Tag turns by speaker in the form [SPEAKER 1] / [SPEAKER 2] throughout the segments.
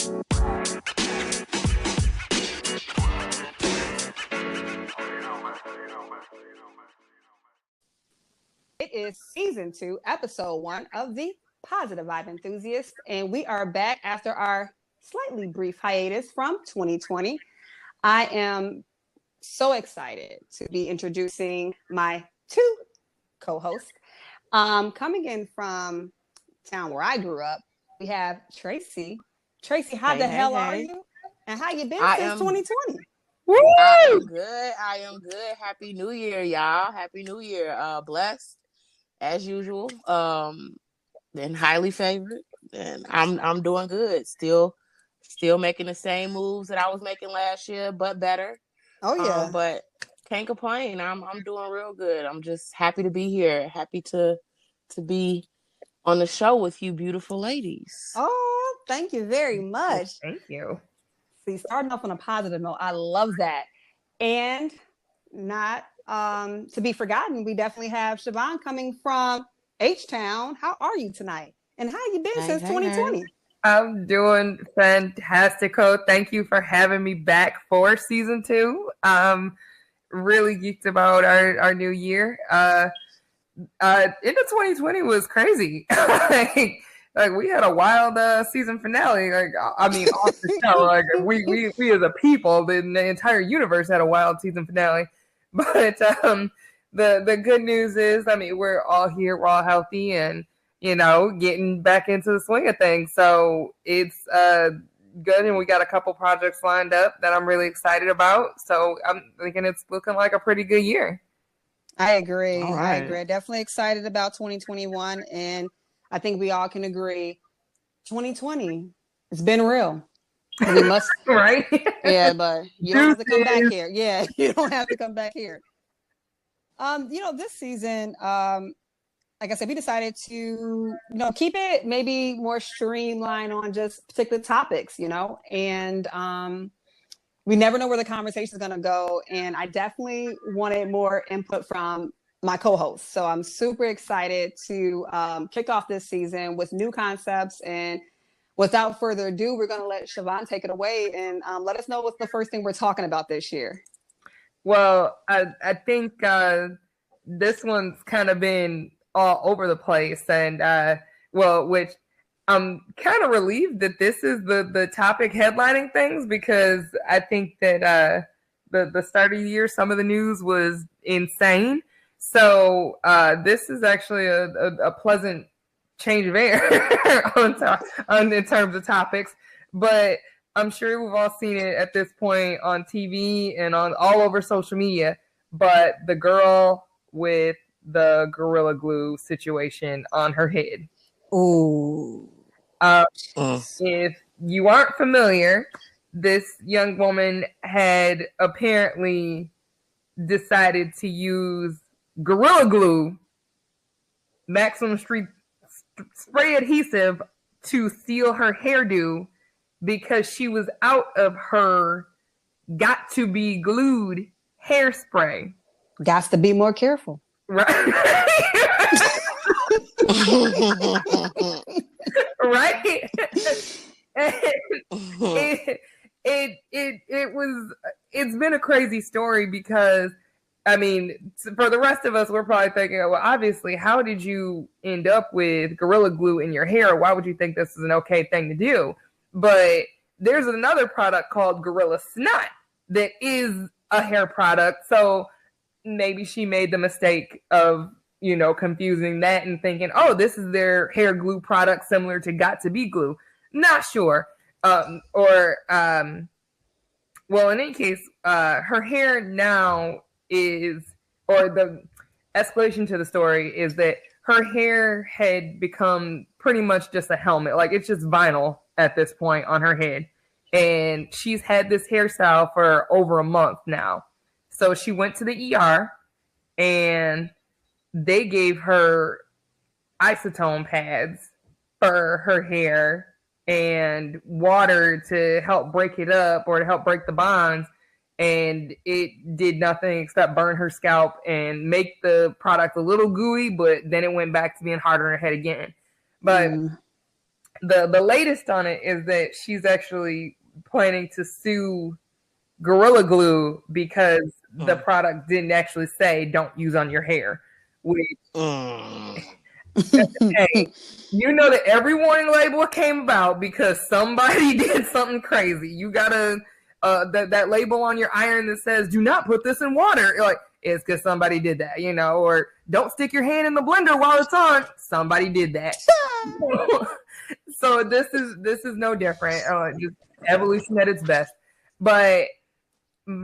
[SPEAKER 1] It is season 2, episode 1 of the Positive Vibe Enthusiast, and we are back after our slightly brief hiatus from 2020. I am so excited to be introducing my 2 co-hosts. Coming in from town where I grew up, we have Tracy. Tracy, how the hell are you? And how you been since 2020?
[SPEAKER 2] Woo! I am good. Happy New Year, y'all. Happy New Year. Blessed as usual. And highly favored. And I'm doing good. Still making the same moves that I was making last year, but better.
[SPEAKER 1] Oh yeah.
[SPEAKER 2] But can't complain. I'm doing real good. I'm just happy to be here. Happy to be on the show with you beautiful ladies.
[SPEAKER 1] Oh, thank you very much.
[SPEAKER 3] Thank you.
[SPEAKER 1] See, starting off on a positive note, I love that. And not to be forgotten, we definitely have Siobhan coming from H-Town. How are you tonight? And how you been since 2020?
[SPEAKER 3] I'm doing fantastico. Thank you for having me back for season 2. Really geeked about our new year. Into 2020 was crazy. like we had a wild season finale. Off the show. We as a people, the entire universe had a wild season finale. But the good news is, we're all here, we're all healthy, and getting back into the swing of things. So it's good, and we got a couple projects lined up that I'm really excited about. So I'm thinking it's looking like a pretty good year.
[SPEAKER 1] I agree.
[SPEAKER 3] All
[SPEAKER 1] I
[SPEAKER 3] right.
[SPEAKER 1] agree. Definitely excited about 2021, and I think we all can agree 2020 it's been real. We must
[SPEAKER 3] right?
[SPEAKER 1] Yeah, but you don't have to come back here. Yeah, you don't have to come back here. This season, like I said, we decided to, keep it maybe more streamlined on just particular topics, and we never know where the conversation is going to go. And I definitely wanted more input from my co-hosts. So I'm super excited to kick off this season with new concepts. And without further ado, we're going to let Siobhan take it away and let us know what's the first thing we're talking about this year.
[SPEAKER 3] Well, I think this one's kind of been all over the place, and which I'm kind of relieved that this is the topic headlining things, because I think that the start of the year, some of the news was insane. So this is actually a pleasant change of air in terms of topics, but I'm sure we've all seen it at this point on TV and on all over social media. But the girl with the Gorilla Glue situation on her head.
[SPEAKER 1] Ooh.
[SPEAKER 3] If you aren't familiar, this young woman had apparently decided to use Gorilla Glue, maximum spray adhesive, to seal her hairdo because she was out of her got to be glued hairspray.
[SPEAKER 1] Got to be more careful.
[SPEAKER 3] Right. Right. It's been a crazy story because, for the rest of us, we're probably thinking, well, obviously, how did you end up with Gorilla Glue in your hair? Why would you think this is an okay thing to do? But there's another product called Gorilla Snot that is a hair product. So maybe she made the mistake of, confusing that and thinking, oh, this is their hair glue product similar to Got to Be Glue. Not sure. In any case, her hair now is, or the escalation to the story is that her hair had become pretty much just a helmet. Like, it's just vinyl at this point on her head. And she's had this hairstyle for over a month now. So she went to the ER and they gave her isotone pads for her hair and water to help break it up or to help break the bonds. And it did nothing except burn her scalp and make the product a little gooey, but then it went back to being hard on her head again. But the latest on it is that she's actually planning to sue Gorilla Glue because the product didn't actually say don't use on your hair. Which, hey, you know that every warning label came about because somebody did something crazy. You gotta that label on your iron that says do not put this in water. Like, it's because somebody did that, you know, or don't stick your hand in the blender while it's on. Somebody did that. So this is no different. Just evolution at its best. But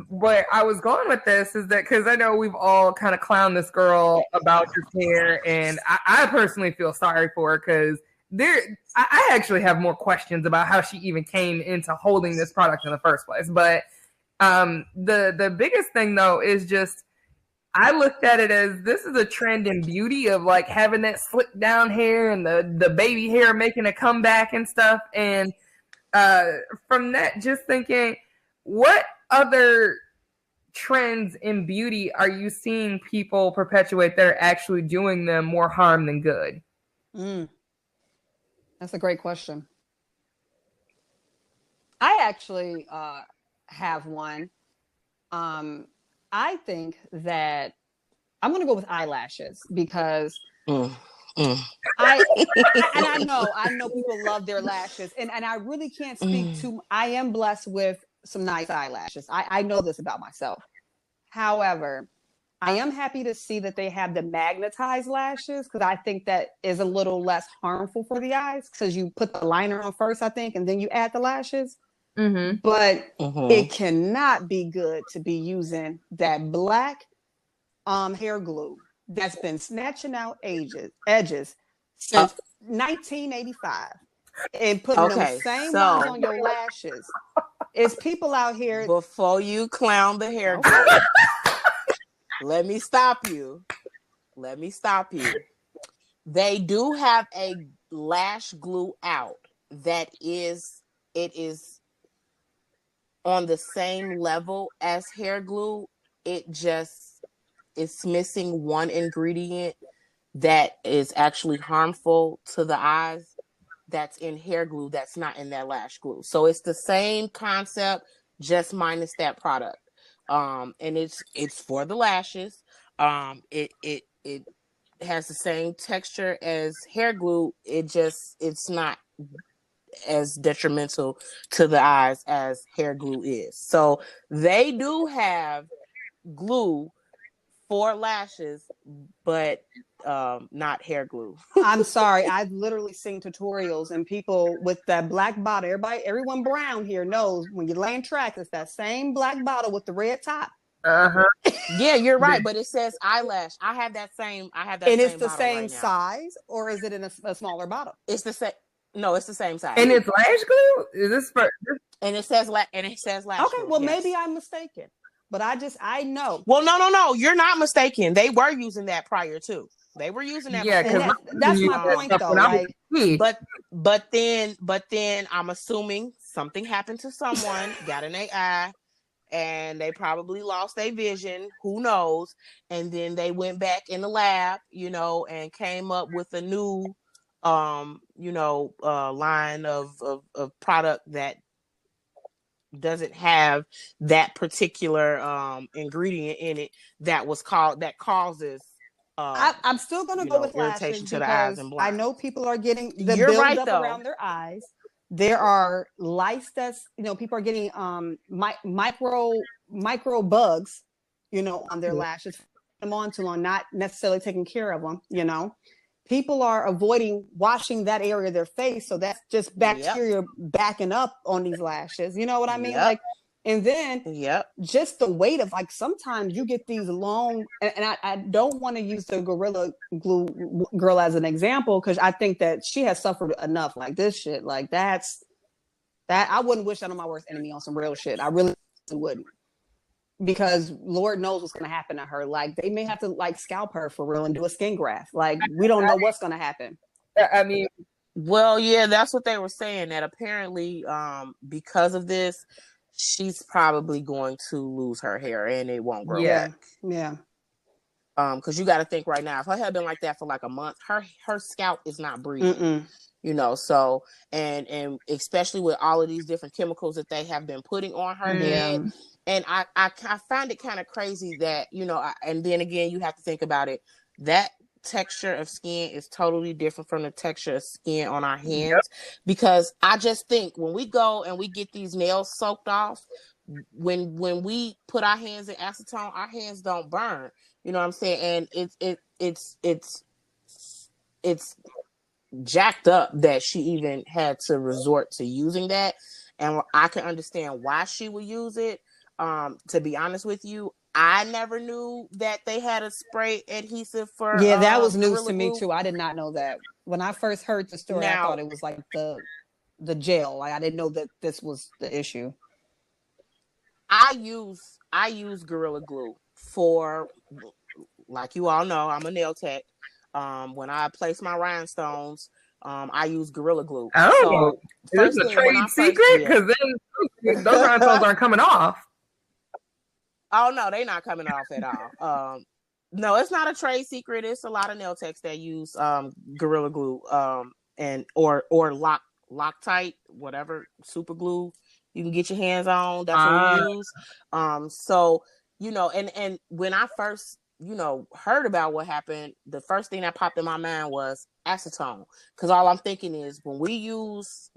[SPEAKER 3] where I was going with this is that because I know we've all kind of clowned this girl about this hair, and I personally feel sorry for her because I actually have more questions about how she even came into holding this product in the first place. But the biggest thing though is just I looked at it as this is a trend in beauty of like having that slick down hair and the baby hair making a comeback and stuff. And from that, just thinking, what other trends in beauty are you seeing people perpetuate that are actually doing them more harm than good?
[SPEAKER 1] That's a great question. I actually have one. I think that I'm going to go with eyelashes because I know people love their lashes, and I really can't speak to. I am blessed with some nice eyelashes. I know this about myself. However, I am happy to see that they have the magnetized lashes because I think that is a little less harmful for the eyes because you put the liner on first, I think, and then you add the lashes. But it cannot be good to be using that black hair glue that's been snatching out edges since 1985 and putting those same ones on your lashes. It's people out here.
[SPEAKER 2] Before you clown the hair glue, let me stop you. They do have a lash glue out that is on the same level as hair glue. It just is missing one ingredient that is actually harmful to the eyes that's in hair glue that's not in that lash glue. So it's the same concept, just minus that product. And it's for the lashes. It has the same texture as hair glue. It's not as detrimental to the eyes as hair glue is. So they do have glue for lashes, but not hair glue.
[SPEAKER 1] I'm sorry, I've literally seen tutorials and people with that black bottle. Everyone brown here knows when you're laying track, it's that same black bottle with the red top.
[SPEAKER 2] Yeah, you're right, but it says eyelash. I have that same. And
[SPEAKER 1] it's the same size, or is it in a smaller bottle?
[SPEAKER 2] It's the same. No, it's the same size.
[SPEAKER 3] And it's lash glue? Is this for?
[SPEAKER 2] And it says lash.
[SPEAKER 1] Okay, well, maybe I'm mistaken, but I know.
[SPEAKER 2] Well, no, you're not mistaken. They were using that prior too. They were using that.
[SPEAKER 3] Yeah, because
[SPEAKER 1] that's my point, though. Like,
[SPEAKER 2] but then I'm assuming something happened to someone, got in their eye, and they probably lost their vision. Who knows? And then they went back in the lab, and came up with a new, line of product that doesn't have that particular ingredient in it that causes.
[SPEAKER 1] I'm still going to go with lashes
[SPEAKER 2] to the eyes and
[SPEAKER 1] I know people are getting the buildup around their eyes. There are lice that's, people are getting micro bugs, on their lashes, them on too long, not necessarily taking care of them, People are avoiding washing that area of their face. So that's just bacteria backing up on these lashes. You know what I mean? Like, and then just the weight of, like, sometimes you get these long, and I don't want to use the Gorilla Glue girl as an example, because I think that she has suffered enough. Like, this shit, like, that I wouldn't wish that on my worst enemy on some real shit. I really wouldn't. Because Lord knows what's going to happen to her. Like, they may have to, like, scalp her for real and do a skin graft. Like, we don't know what's going to happen.
[SPEAKER 3] I mean,
[SPEAKER 2] well, yeah, that's what they were saying, that apparently because of this, she's probably going to lose her hair and it won't grow back.
[SPEAKER 1] Yeah.
[SPEAKER 2] Because you got to think right now, if her hair had been like that for like a month, her scalp is not breathing. So and especially with all of these different chemicals that they have been putting on her head. And I find it kind of crazy that, and then again, you have to think about it. That texture of skin is totally different from the texture of skin on our hands. Because I just think when we go and we get these nails soaked off, when we put our hands in acetone, our hands don't burn. You know what I'm saying? And it's jacked up that she even had to resort to using that. And I can understand why she would use it. To be honest with you, I never knew that they had a spray adhesive for
[SPEAKER 1] that was news
[SPEAKER 2] Gorilla
[SPEAKER 1] to me
[SPEAKER 2] Glue.
[SPEAKER 1] too. I did not know that. When I first heard the story, I thought it was like the gel. Like, I didn't know that this was the issue.
[SPEAKER 2] I use Gorilla Glue for, like you all know, I'm a nail tech. When I place my rhinestones, I use Gorilla Glue.
[SPEAKER 3] Oh, so is this a trade secret? Because then those rhinestones aren't coming off.
[SPEAKER 2] Oh no, they're not coming off at all. No, it's not a trade secret. It's a lot of nail techs that use Gorilla Glue, and or Loctite, whatever super glue you can get your hands on. That's what we use. So and when I first heard about what happened, the first thing that popped in my mind was acetone, because all I'm thinking is when we use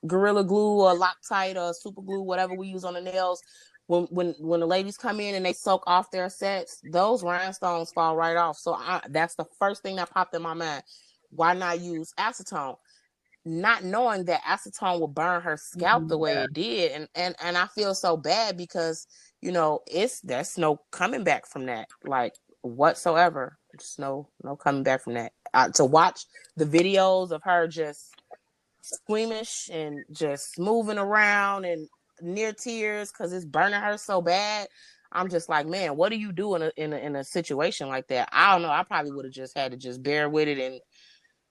[SPEAKER 2] Gorilla Glue or Loctite or super glue, whatever we use on the nails, when the ladies come in and they soak off their sets, those rhinestones fall right off. So that's the first thing that popped in my mind. Why not use acetone? Not knowing that acetone will burn her scalp the way it did. And I feel so bad because, there's no coming back from that, like, whatsoever. Just no coming back from that. To watch the videos of her just squeamish and just moving around and near tears because it's burning her so bad, I'm just like, man, what do you do in a situation like that? I don't know. I probably would have just had to just bear with it and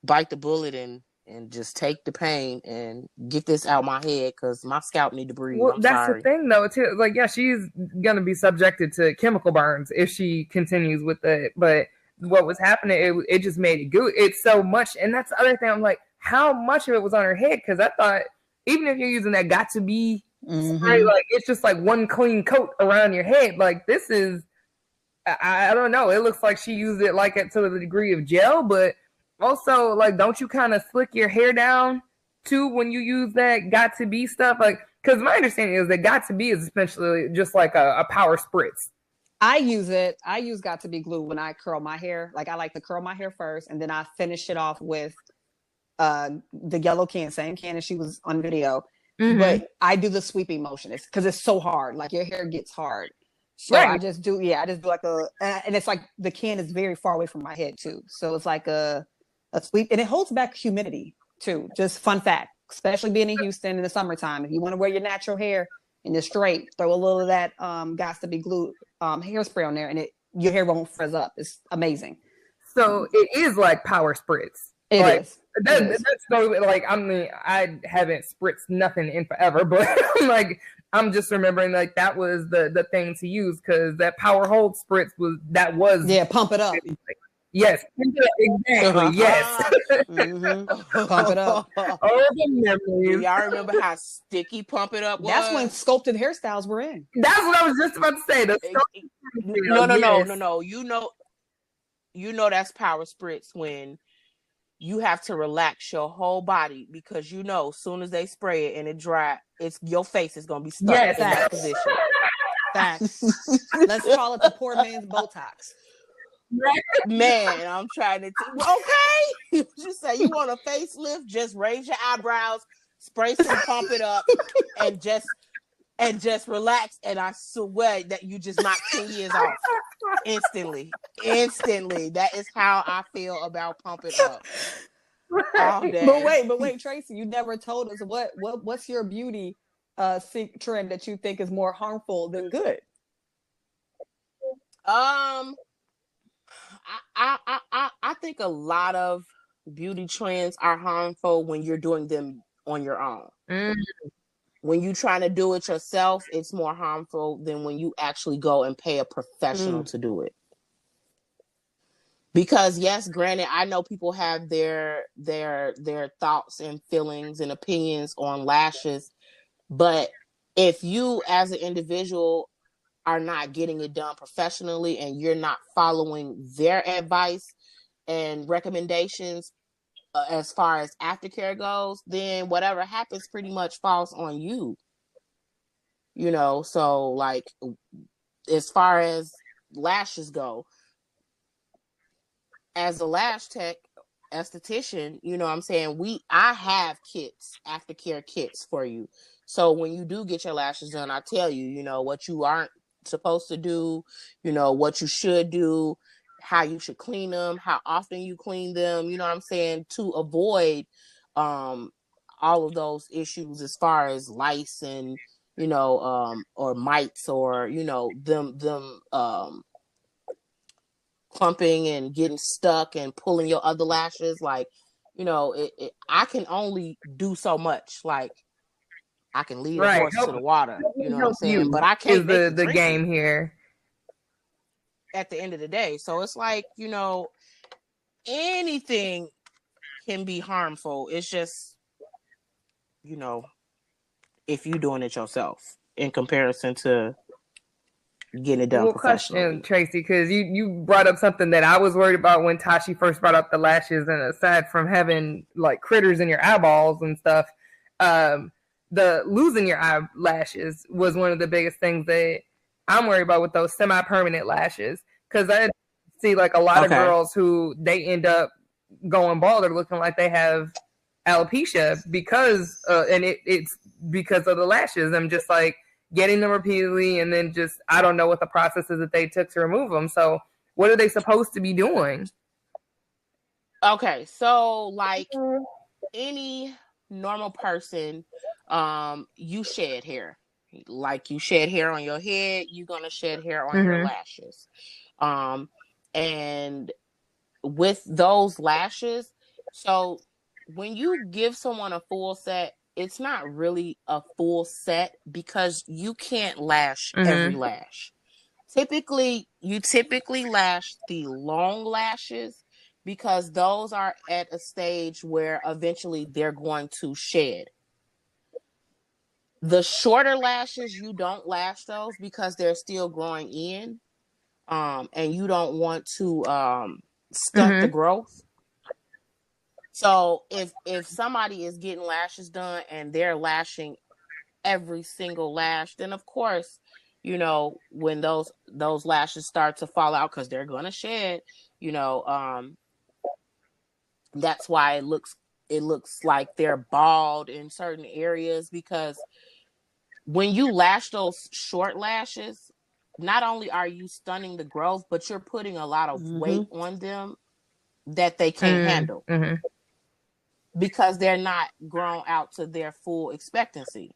[SPEAKER 2] bite the bullet and just take the pain and get this out my head because my scalp need to breathe.
[SPEAKER 3] Well, that's
[SPEAKER 2] sorry.
[SPEAKER 3] The thing, though, too. Like, yeah, she's gonna be subjected to chemical burns if she continues with it. But what was happening, it just made it good. It's so much, and that's the other thing. I'm like, how much of it was on her head? Because I thought even if you're using that got to be spray, like, it's just like one clean coat around your head. Like, this is, I don't know. It looks like she used it like to the degree of gel, but also, like, don't you kind of slick your hair down too when you use that got to be stuff? Like, because my understanding is that got to be is essentially just like a power spritz.
[SPEAKER 1] I use got to be glue when I curl my hair. Like, I like to curl my hair first, and then I finish it off with the yellow can, same can as she was on video. But I do the sweeping motion. It's because it's so hard. Like, your hair gets hard. So I just do like and it's like the can is very far away from my head too. So it's like a sweep, and it holds back humidity too. Just fun fact, especially being in Houston in the summertime, if you want to wear your natural hair and it's straight, throw a little of that got to be glue hairspray on there, and your hair won't frizz up. It's amazing.
[SPEAKER 3] So it is like power spritz.
[SPEAKER 1] It is.
[SPEAKER 3] That's so, like, I mean, I haven't spritzed nothing in forever, but like, I'm just remembering, like, that was the thing to use, because that power hold spritz was
[SPEAKER 1] pump it up.
[SPEAKER 3] Yes, exactly. Yes.
[SPEAKER 1] Pump it up.
[SPEAKER 3] Oh, the memories.
[SPEAKER 2] Y'all remember how sticky pump it up was?
[SPEAKER 1] That's when sculpted hairstyles were in.
[SPEAKER 3] That's what I was just about to say.
[SPEAKER 2] No. You know that's power spritz when you have to relax your whole body, because as soon as they spray it and it dry, your face is gonna be stuck in that position.
[SPEAKER 1] Facts. Let's call it the poor man's Botox.
[SPEAKER 2] Man, I'm trying to. Okay, you say you want a facelift? Just raise your eyebrows, spray some, pump it up, and just relax. And I swear that you just knocked 10 years off instantly. That is how I feel about Pump It Up. All day.
[SPEAKER 1] But wait, Tracy, you never told us what's your beauty trend that you think is more harmful than good?
[SPEAKER 2] I think a lot of beauty trends are harmful when you're doing them on your own. When you're trying to do it yourself, it's more harmful than when you actually go and pay a professional to do it. Because yes, granted, I know people have their thoughts and feelings and opinions on lashes, but if you as an individual are not getting it done professionally and you're not following their advice and recommendations as far as aftercare goes, then whatever happens pretty much falls on you. You know, so like as far as lashes go, as a lash tech, esthetician, you know what I'm saying? I have kits, aftercare kits for you. So when you do get your lashes done, I tell you, you know, what you aren't supposed to do, you know, what you should do, how you should clean them, how often you clean them, you know what I'm saying, to avoid all of those issues as far as lice and, you know, or mites or, you know, them clumping and getting stuck and pulling your other lashes. Like, you know, I can only do so much. Like, I can lead a horse to the water, you know what I'm saying? But I can't make you
[SPEAKER 3] the
[SPEAKER 2] drink
[SPEAKER 3] game here
[SPEAKER 2] at the end of the day. So it's like, you know, anything can be harmful. It's just, you know, if you're doing it yourself in comparison to getting it done professionally.
[SPEAKER 3] Question, Tracy, because you brought up something that I was worried about when Tashi first brought up the lashes, and aside from having like critters in your eyeballs and stuff, the losing your eyelashes was one of the biggest things that I'm worried about with those semi-permanent lashes, because I see like a lot of girls who they end up going bald or looking like they have alopecia because and it's because of the lashes. I'm just like getting them repeatedly, and then just I don't know what the process is that they took to remove them. So what are they supposed to be doing?
[SPEAKER 2] Okay, so like any normal person, you shed hair. Like you shed hair on your head, you're gonna shed hair on your lashes. And with those lashes, so when you give someone a full set, it's not really a full set because you can't lash every lash. You typically lash the long lashes because those are at a stage where eventually they're going to shed. The shorter lashes, you don't lash those because they're still growing in, and you don't want to stunt the growth. So if somebody is getting lashes done and they're lashing every single lash, then of course, you know, when those lashes start to fall out because they're gonna shed, you know, that's why it looks like they're bald in certain areas, because when you lash those short lashes, not only are you stunning the growth, but you're putting a lot of weight on them that they can't handle because they're not grown out to their full expectancy.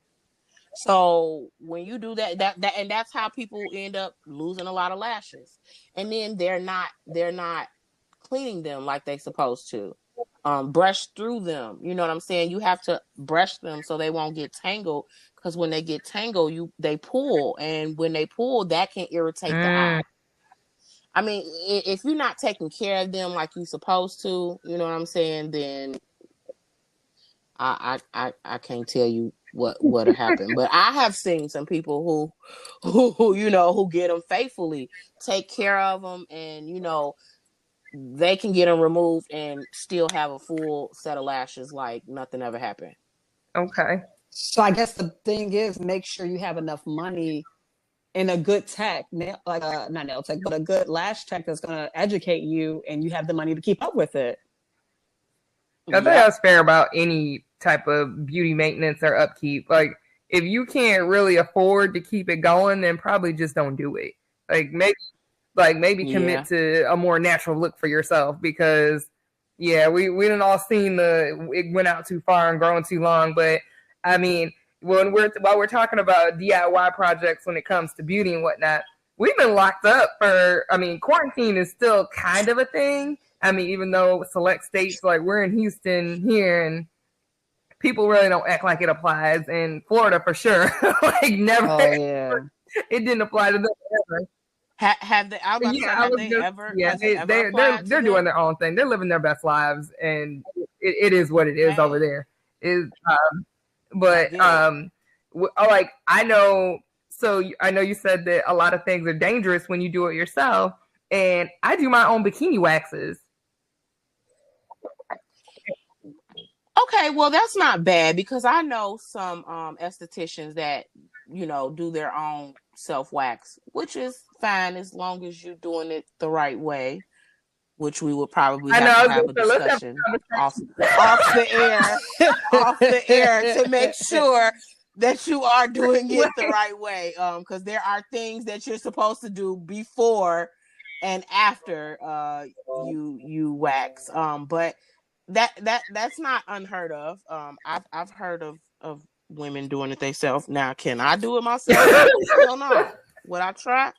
[SPEAKER 2] So when you do that and that's how people end up losing a lot of lashes. And then they're not cleaning them like they supposed to. Brush through them. You know what I'm saying? You have to brush them so they won't get tangled, because when they get tangled, they pull, and when they pull, that can irritate the eye. I mean, if you're not taking care of them like you're supposed to, you know what I'm saying, then I can't tell you what happened. But I have seen some people who you know, who get them faithfully, take care of them, and you know, they can get them removed and still have a full set of lashes like nothing ever happened.
[SPEAKER 3] Okay.
[SPEAKER 1] So I guess the thing is, make sure you have enough money in a good tech, like not nail tech, but a good lash tech that's going to educate you, and you have the money to keep up with it.
[SPEAKER 3] I think that's fair about any type of beauty maintenance or upkeep. Like, if you can't really afford to keep it going, then probably just don't do it. Maybe commit to a more natural look for yourself, because we didn't all seen it went out too far and grown too long. But I mean, while we're talking about DIY projects when it comes to beauty and whatnot, we've been locked up quarantine is still kind of a thing. I mean, even though select states, like we're in Houston here, and people really don't act like it applies. In Florida, for sure, like never.
[SPEAKER 1] Oh yeah,
[SPEAKER 3] it didn't apply to them ever.
[SPEAKER 2] Have they? I was about to say, have they ever?
[SPEAKER 3] Yeah,
[SPEAKER 2] has it ever applied
[SPEAKER 3] they're doing their own thing. They're living their best lives, and it is what it is over there. Like I know. So I know you said that a lot of things are dangerous when you do it yourself, and I do my own bikini waxes.
[SPEAKER 2] Okay, well that's not bad because I know some estheticians that do their own self wax, which is fine as long as you're doing it the right way, which we would probably have a discussion off the air to make sure that you are doing it the right way. Because there are things that you're supposed to do before and after you wax. But that's not unheard of. I've heard of women doing it themselves. Now, can I do it myself? Hell no. Would I try?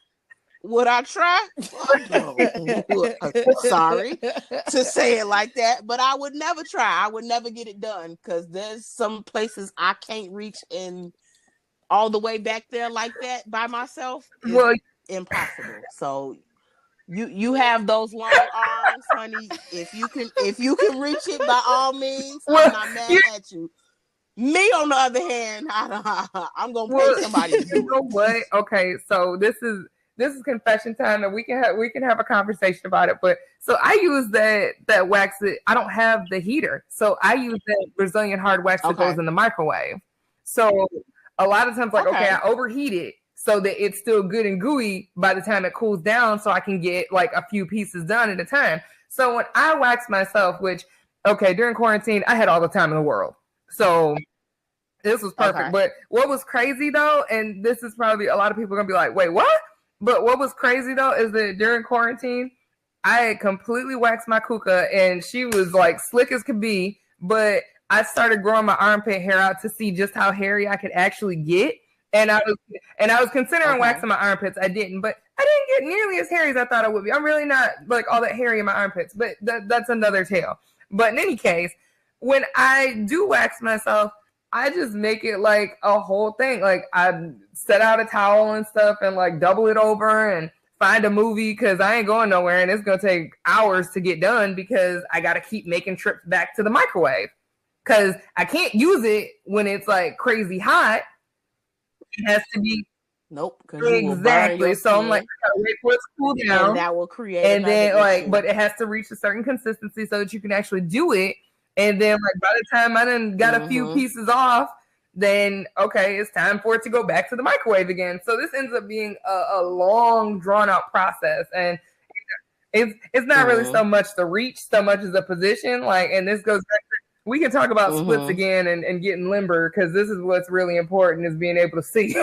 [SPEAKER 2] No. Sorry to say it like that, but I would never try. I would never get it done because there's some places I can't reach in all the way back there like that by myself. It's impossible. So you have those long arms, honey. If you can reach it, by all means, I'm not mad at you. Me, on the other hand, I'm gonna pay somebody to do it.
[SPEAKER 3] You know what? Okay, so this is confession time, and we can have a conversation about it. But so I use that wax. I don't have the heater, so I use that Brazilian hard wax that goes in the microwave. So a lot of times, I overheat it so that it's still good and gooey by the time it cools down, so I can get like a few pieces done at a time. So when I wax myself, during quarantine, I had all the time in the world. So this was perfect. Okay. But what was crazy though, and this is probably a lot of people are gonna be like, wait, what? But what was crazy though is that during quarantine, I had completely waxed my kuka and she was like slick as could be, but I started growing my armpit hair out to see just how hairy I could actually get. And I was considering waxing my armpits. I didn't, but I didn't get nearly as hairy as I thought I would be. I'm really not like all that hairy in my armpits, but that's another tale. But in any case, when I do wax myself, I just make it like a whole thing. Like I set out a towel and stuff and like double it over and find a movie because I ain't going nowhere and it's going to take hours to get done because I got to keep making trips back to the microwave because I can't use it when it's like crazy hot. It has to be exactly. So I'm like, I gotta wait for it to cool down.
[SPEAKER 2] And that will create
[SPEAKER 3] and then but it has to reach a certain consistency so that you can actually do it. And then like by the time I done got a few pieces off, then it's time for it to go back to the microwave again. So this ends up being a long, drawn out process. And it's not really so much the reach, so much as the position. Like, and this goes back to, we can talk about splits again and getting limber because this is what's really important is being able to see.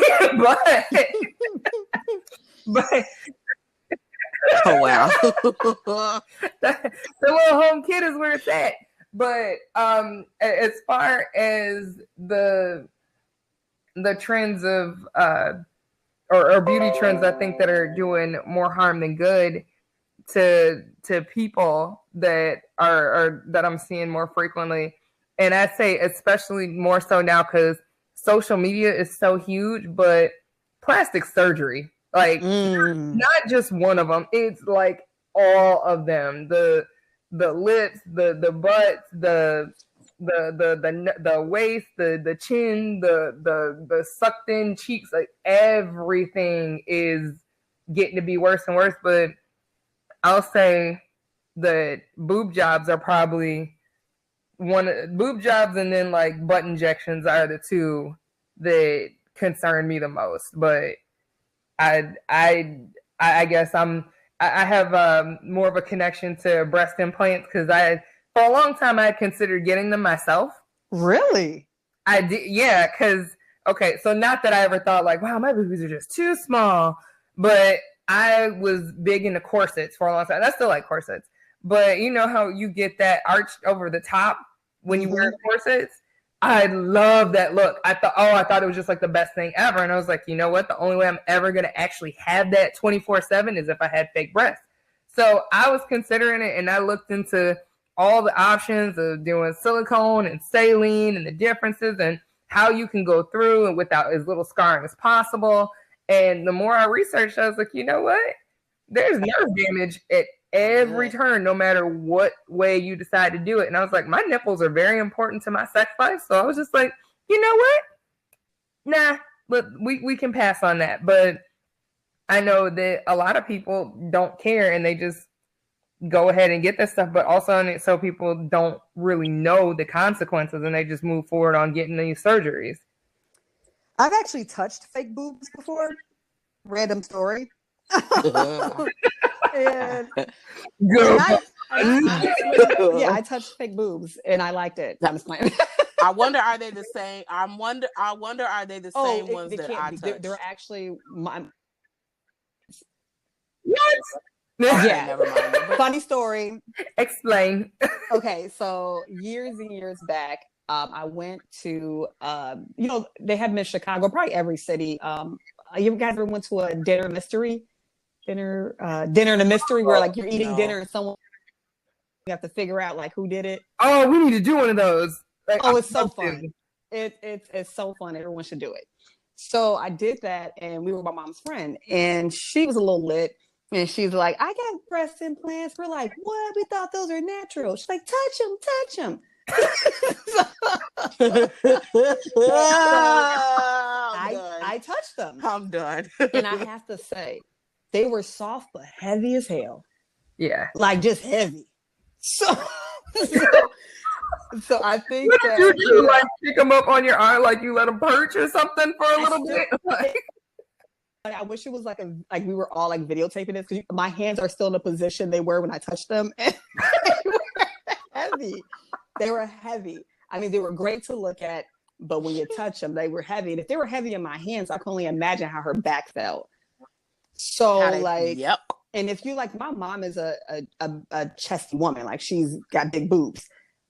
[SPEAKER 3] but
[SPEAKER 2] oh wow.
[SPEAKER 3] The little home kit is where it's at. But as far as the trends of or beauty trends, I think that are doing more harm than good to people that are that I'm seeing more frequently, and I say especially more so now because social media is so huge. But plastic surgery, like not just one of them, it's like all of them. The lips, the butts, the waist, the chin, the sucked in cheeks, like everything is getting to be worse and worse. But I'll say that boob jobs are probably boob jobs, and then like butt injections are the two that concern me the most. But I guess I have more of a connection to breast implants because for a long time, I had considered getting them myself.
[SPEAKER 1] Really?
[SPEAKER 3] I did, yeah, because, so not that I ever thought like, wow, my boobies are just too small, but I was big into corsets for a long time. I still like corsets, but you know how you get that arched over the top when you wear corsets? I love that look. I thought it was just like the best thing ever. And I was like, you know what? The only way I'm ever going to actually have that 24/7 is if I had fake breasts. So I was considering it, and I looked into all the options of doing silicone and saline and the differences and how you can go through and without as little scarring as possible. And the more I researched, I was like, you know what? there's nerve damage at every turn, no matter what way you decide to do it. And I was like, my nipples are very important to my sex life. So I was just like, you know what? Nah, but we can pass on that. But I know that a lot of people don't care and they just go ahead and get this stuff, but also so people don't really know the consequences and they just move forward on getting these surgeries.
[SPEAKER 1] I've actually touched fake boobs before. Random story. and I touched fake boobs and I liked it. I'm just playing.
[SPEAKER 2] I wonder, are they the same? I wonder, are they the same ones that I touched?
[SPEAKER 1] They're actually my.
[SPEAKER 3] What?
[SPEAKER 1] Yeah, never mind. Funny story.
[SPEAKER 3] Explain.
[SPEAKER 1] Okay, so years and years back, I went to they have them in Chicago, probably every city. You guys ever went to a dinner in a mystery where like you're eating dinner and someone you have to figure out like who did it?
[SPEAKER 3] Oh, we need to do one of those. Like,
[SPEAKER 1] it's so fun. It's so fun. Everyone should do it. So I did that, and we were my mom's friend, and she was a little lit. And she's like, I got breast implants. We're like, what? We thought those are natural. She's like, touch them. I touched them.
[SPEAKER 2] I'm done.
[SPEAKER 1] And I have to say, they were soft but heavy as hell.
[SPEAKER 3] Yeah.
[SPEAKER 1] Like just heavy. So I think
[SPEAKER 3] what did you do? Like pick them up on your arm, like you let them perch or something for a little bit?
[SPEAKER 1] I wish it was like we were all like videotaping this because my hands are still in the position they were when I touched them. And they were heavy. They were heavy. I mean, they were great to look at, but when you touch them, they were heavy. And if they were heavy in my hands, I can only imagine how her back felt. So
[SPEAKER 2] yep.
[SPEAKER 1] And if you like, my mom is a chesty woman, like she's got big boobs,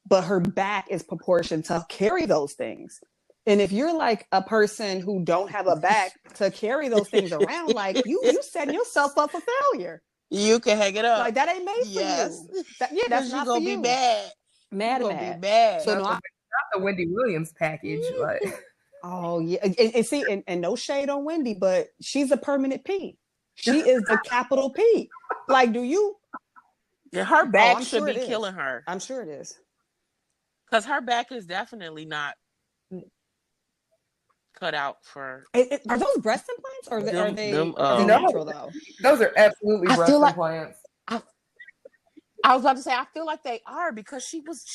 [SPEAKER 1] but her back is proportioned to carry those things. And if you're like a person who don't have a back to carry those things around, like you setting yourself up for failure.
[SPEAKER 2] You can hang it up.
[SPEAKER 1] Like that ain't made for you. That's not for you.
[SPEAKER 2] You're gonna be mad.
[SPEAKER 1] Mad.
[SPEAKER 2] Be mad.
[SPEAKER 3] So not the Wendy Williams package. Like.
[SPEAKER 1] Oh yeah, and see, and no shade on Wendy, but she's a permanent P. She is the capital P. Like, do you?
[SPEAKER 2] Yeah, her back should be killing her.
[SPEAKER 1] I'm sure it is.
[SPEAKER 2] Because her back is definitely not cut out for.
[SPEAKER 1] Are those breast implants or are they natural though?
[SPEAKER 3] Those are absolutely breast implants.
[SPEAKER 2] I was about to say, I feel like they are because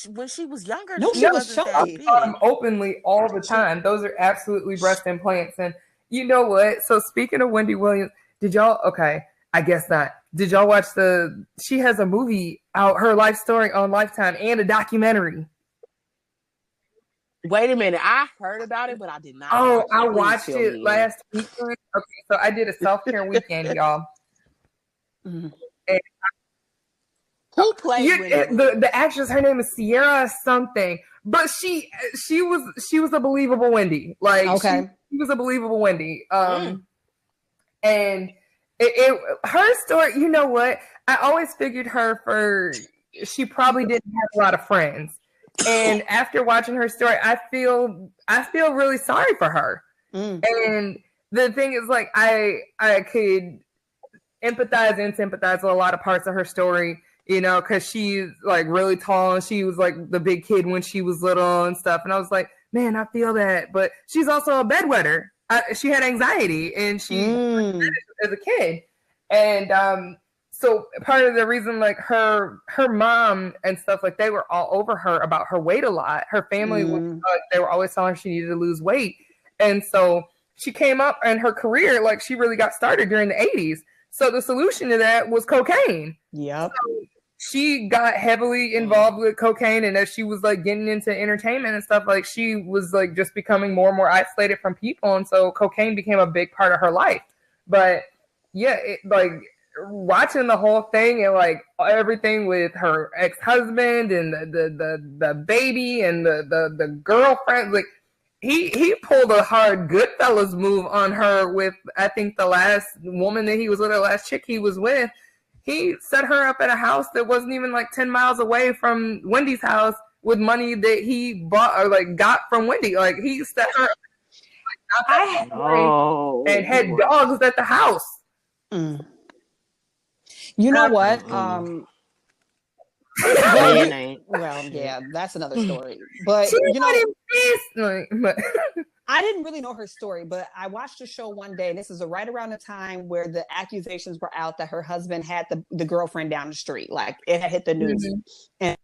[SPEAKER 2] when she was younger.
[SPEAKER 1] No, she was showing
[SPEAKER 3] openly all the time. Those are absolutely breast implants. And you know what? So speaking of Wendy Williams, did y'all? Okay, I guess not. Did y'all watch she has a movie out, her life story on Lifetime, and a documentary.
[SPEAKER 2] Wait a minute. I heard about it, but I did not.
[SPEAKER 3] Oh, I watched it last weekend. Okay, so I did a self-care weekend, y'all.
[SPEAKER 1] Mm-hmm.
[SPEAKER 3] And
[SPEAKER 2] who played
[SPEAKER 3] the actress? Her name is Sierra something, but she was a believable Wendy. Like she was a believable Wendy. And her story. You know what? I always figured she probably didn't have a lot of friends. And after watching her story, I feel really sorry for her.
[SPEAKER 1] Mm.
[SPEAKER 3] And the thing is, like, I could empathize and sympathize with a lot of parts of her story, you know, because she's like really tall and she was like the big kid when she was little and stuff. And I was like, man, I feel that. But she's also a bedwetter. She had anxiety and she as a kid. And so part of the reason, like her mom and stuff, like they were all over her about her weight a lot. Her family, they were always telling her she needed to lose weight. And so she came up in her career, like she really got started during the 80s. So the solution to that was cocaine.
[SPEAKER 1] Yep.
[SPEAKER 3] So she got heavily involved with cocaine. And as she was like getting into entertainment and stuff, like she was like just becoming more and more isolated from people. And so cocaine became a big part of her life. But yeah, watching the whole thing and like everything with her ex-husband and the baby and the girlfriend, like he pulled a hard Goodfellas move on her with, I think, the last woman that he was with, the last chick he was with. He set her up at a house that wasn't even like 10 miles away from Wendy's house with money that he bought or like got from Wendy. Like he set her up and had dogs at the house.
[SPEAKER 1] Mm. You know what? Yeah, that's another story. But I didn't really know her story, but I watched a show one day, and this is right around the time where the accusations were out that her husband had the girlfriend down the street. Like, it had hit the news. And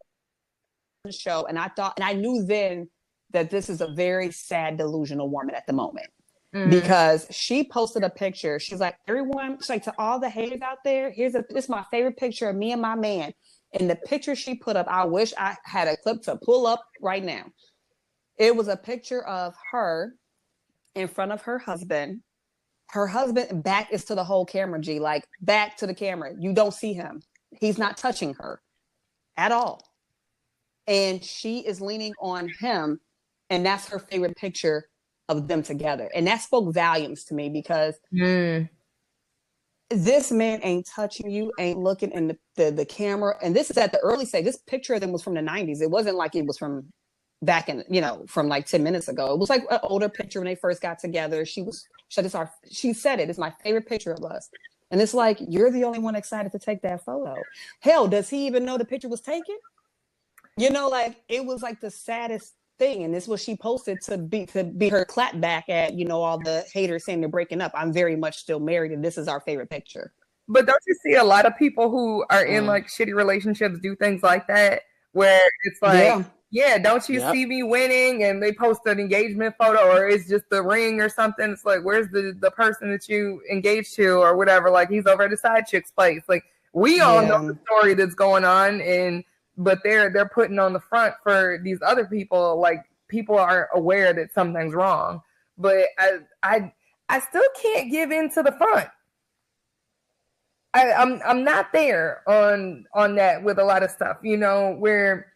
[SPEAKER 1] the show, and I knew then that this is a very sad, delusional woman at the moment. Because she posted a picture. She's like, everyone, she's like, to all the haters out there, this is my favorite picture of me and my man. And the picture she put up, I wish I had a clip to pull up right now. It was a picture of her in front of her husband. Her husband back is to the whole camera, G, like back to the camera. You don't see him. He's not touching her at all. And she is leaning on him. And that's her favorite picture of them together. And that spoke volumes to me, because this man ain't touching you, ain't looking in the camera. And this is at the early stage. This picture of them was from the 90s. It wasn't like it was from back in, from like 10 minutes ago. It was like an older picture when they first got together. She said it's my favorite picture of us. And it's like, you're the only one excited to take that photo. Hell, does he even know the picture was taken? Like, it was like the saddest thing. And this is what she posted to be her clap back at, all the haters saying they're breaking up. I'm very much still married, and this is our favorite picture.
[SPEAKER 3] But don't you see a lot of people who are in like shitty relationships do things like that, where it's like, don't you see me winning? And they post an engagement photo, or it's just the ring or something. It's like, where's the person that you engaged to or whatever? Like, he's over at the side chick's place. Like, we all know the story that's going on, but they're putting on the front for these other people. Like, people aren't aware that something's wrong. But I still can't give in to the front. I'm not there on that with a lot of stuff, where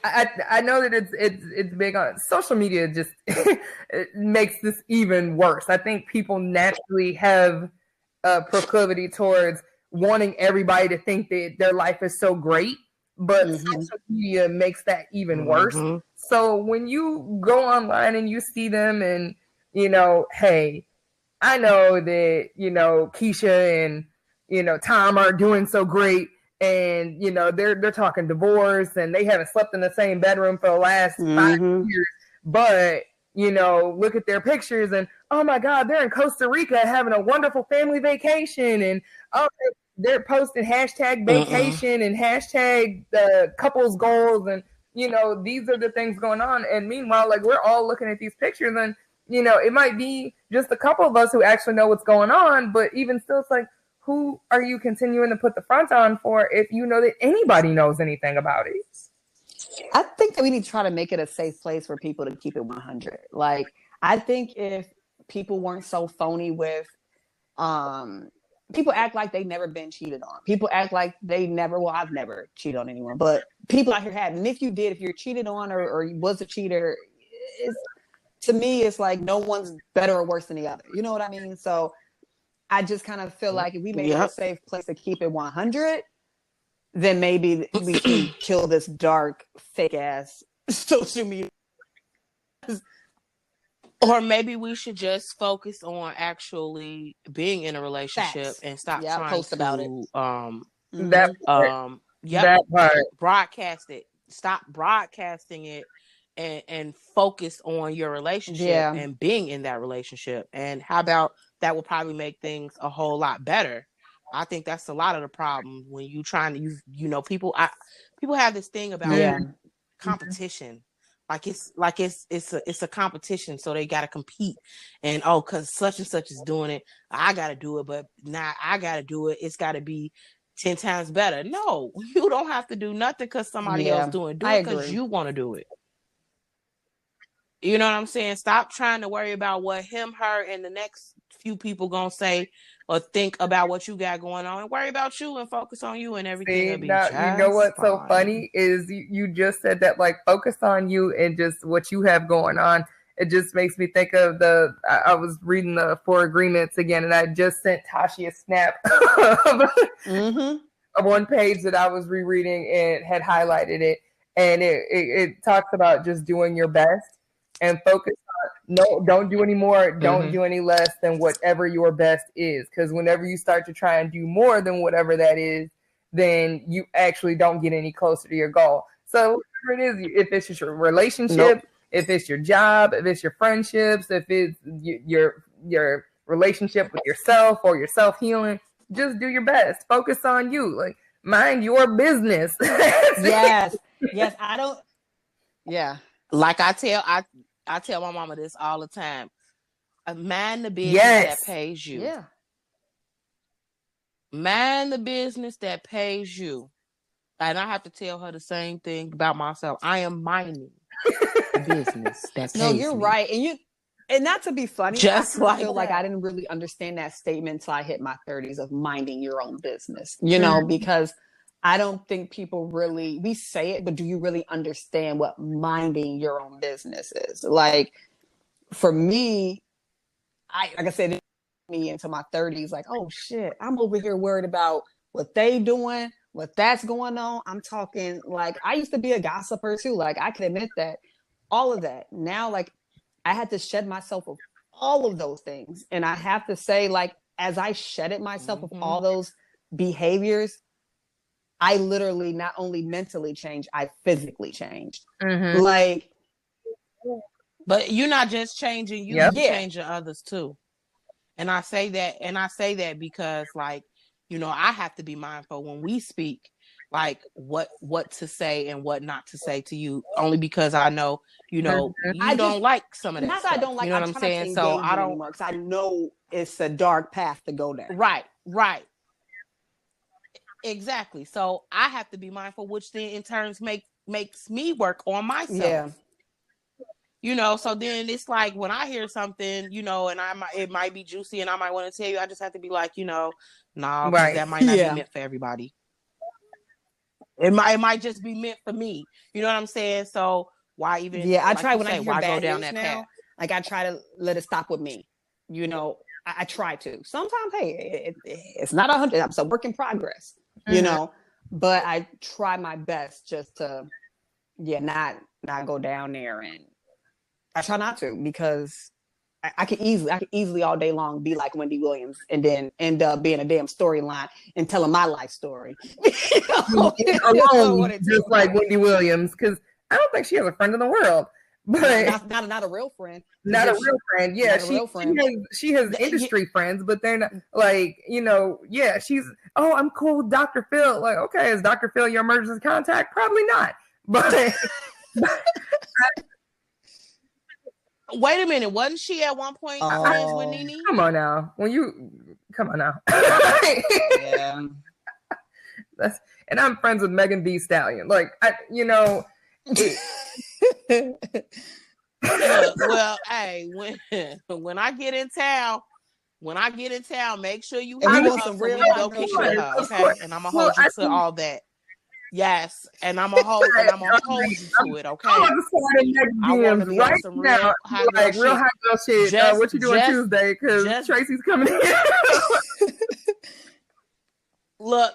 [SPEAKER 3] I know that it's big on social media. Just it makes this even worse. I think people naturally have a proclivity towards wanting everybody to think that their life is so great, but social media makes that even worse. So when you go online and you see them, and hey, I know that Keisha and Tom are doing so great, and they're talking divorce, and they haven't slept in the same bedroom for the last 5 years, but look at their pictures, and oh my God, they're in Costa Rica having a wonderful family vacation, and they're posting hashtag vacation and hashtag couples goals, and these are the things going on. And meanwhile, like, we're all looking at these pictures, and it might be just a couple of us who actually know what's going on, but even still, it's like, who are you continuing to put the front on for if you know that anybody knows anything about it?
[SPEAKER 1] I think that we need to try to make it a safe place for people to keep it 100. Like, I think if people weren't so phony with, people act like they've never been cheated on. People act like I've never cheated on anyone, but people out here have. And if you're cheated on or was a cheater, to me, it's like no one's better or worse than the other. You know what I mean? So I just kind of feel like if we make it a safe place to keep it 100, then maybe we can kill this dark, fake ass social media.
[SPEAKER 2] Or maybe we should just focus on actually being in a relationship and stop trying
[SPEAKER 1] post
[SPEAKER 2] to
[SPEAKER 1] about it.
[SPEAKER 3] That part.
[SPEAKER 2] Broadcast it. Stop broadcasting it and focus on your relationship and being in that relationship. And how about that will probably make things a whole lot better. I think that's a lot of the problem when you trying to people have this thing about competition. Like it's a competition, so they gotta compete. And because such and such is doing it, I gotta do it, but now I gotta do it. It's gotta be 10 times better. No, you don't have to do nothing because somebody else doing it. Do it because you want to do it. You know what I'm saying? Stop trying to worry about what him, her, and the next few people gonna say or think about what you got going on, and worry about you and focus on you, and everything will be just
[SPEAKER 3] you know what's
[SPEAKER 2] fine.
[SPEAKER 3] So funny is you just said that, like, focus on you and just what you have going on. It just makes me think of I was reading the 4 Agreements again, and I just sent Tashi a snap of one page that I was rereading and had highlighted it. And it talks about just doing your best and focus no, don't do any more, don't do any less than whatever your best is. Because whenever you start to try and do more than whatever that is, then you actually don't get any closer to your goal. So whatever it is, if it's your relationship, if it's your job, if it's your friendships, if it's your relationship with yourself or your self-healing, just do your best. Focus on you. Like, mind your business.
[SPEAKER 1] Yes. I don't. Yeah.
[SPEAKER 2] Like I tell my mama this all the time. Mind the business that pays you.
[SPEAKER 1] Yeah.
[SPEAKER 2] Mind the business that pays you. And I have to tell her the same thing about myself. I am minding the business that pays me.
[SPEAKER 1] No, you're right. And not to be funny,
[SPEAKER 2] just
[SPEAKER 1] I feel like I didn't really understand that statement until I hit my 30s of minding your own business, because I don't think people really, we say it, but do you really understand what minding your own business is? Like, for me, like I said, me into my 30s, like, oh shit, I'm over here worried about what they doing, what that's going on. I'm talking, like, I used to be a gossiper too. Like, I can admit that, all of that. Now, like, I had to shed myself of all of those things. And I have to say, like, as I shedded myself of all those behaviors, I literally not only mentally changed, I physically changed. Like,
[SPEAKER 2] but you're not just changing you, you're changing others too. And I say that because, like, I have to be mindful when we speak, like what to say and what not to say to you, only because I know, you don't like some of that
[SPEAKER 1] not
[SPEAKER 2] stuff.
[SPEAKER 1] That I don't like,
[SPEAKER 2] you know what I'm saying? So I don't,
[SPEAKER 1] because I know it's a dark path to go down.
[SPEAKER 2] Right. Exactly. So I have to be mindful, which then in turns makes me work on myself. So then it's like when I hear something, and it might be juicy and I might want to tell you, I just have to be like, nah, that might not be meant for everybody. It might just be meant for me. You know what I'm saying? So why even?
[SPEAKER 1] Yeah, I try when I hear
[SPEAKER 2] why
[SPEAKER 1] bad
[SPEAKER 2] go down
[SPEAKER 1] news
[SPEAKER 2] that
[SPEAKER 1] now.
[SPEAKER 2] path?
[SPEAKER 1] Like, I try to let it stop with me. I try to. Sometimes, hey, it's not 100. It's a work in progress. But I try my best just to, not go down there, and I try not to, because I could easily all day long be like Wendy Williams and then end up being a damn storyline and telling my life story.
[SPEAKER 3] Alone, just like Wendy Williams, because I don't think she has a friend in the world. But
[SPEAKER 1] not a real friend.
[SPEAKER 3] Not a real friend. Yeah, she has industry friends, but they're not like, she's, oh, I'm cool with Dr. Phil. Like, okay, is Dr. Phil your emergency contact? Probably not. But
[SPEAKER 2] wait a minute, wasn't she at one point friends with Nene?
[SPEAKER 3] Come on now. Come on now.
[SPEAKER 1] Yeah.
[SPEAKER 3] And I'm friends with Megan Thee Stallion. Like,
[SPEAKER 2] well, hey, when I get in town, make sure you have some real location with her, okay? And I'm gonna hold you to all that. Yes, and I'm gonna hold you to it, okay? I want to be on some real high girl shit.
[SPEAKER 3] What you doing Tuesday? Because Tracy's coming in.
[SPEAKER 2] Look.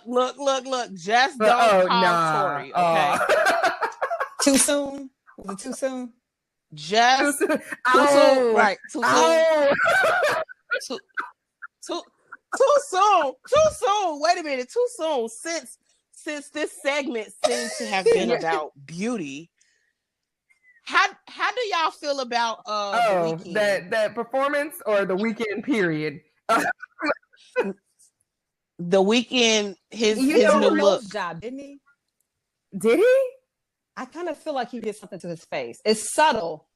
[SPEAKER 2] Just don't call Tori, okay?
[SPEAKER 1] Too soon? Was it too soon?
[SPEAKER 2] Just too soon. Right. Too soon. Too soon. Wait a minute. Too soon. Since this segment seems to have been about beauty, how do y'all feel about the weekend?
[SPEAKER 3] that performance or the weekend period?
[SPEAKER 2] The weekend, his new look.
[SPEAKER 1] Job, didn't he?
[SPEAKER 3] Did he?
[SPEAKER 1] I kind of feel like he did something to his face. It's subtle.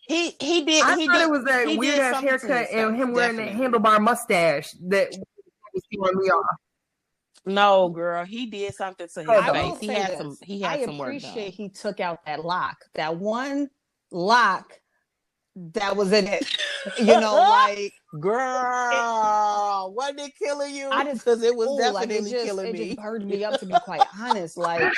[SPEAKER 2] He did.
[SPEAKER 3] I thought it was that weird ass haircut and him wearing that handlebar mustache that was throwing me off.
[SPEAKER 2] No, girl, he did something to his face. He had some work done.
[SPEAKER 1] I appreciate he took out that lock. That one lock that was in it. Like,
[SPEAKER 2] girl, wasn't it killing you? Because it was definitely killing me.
[SPEAKER 1] It just burned me up, to be quite honest. Like,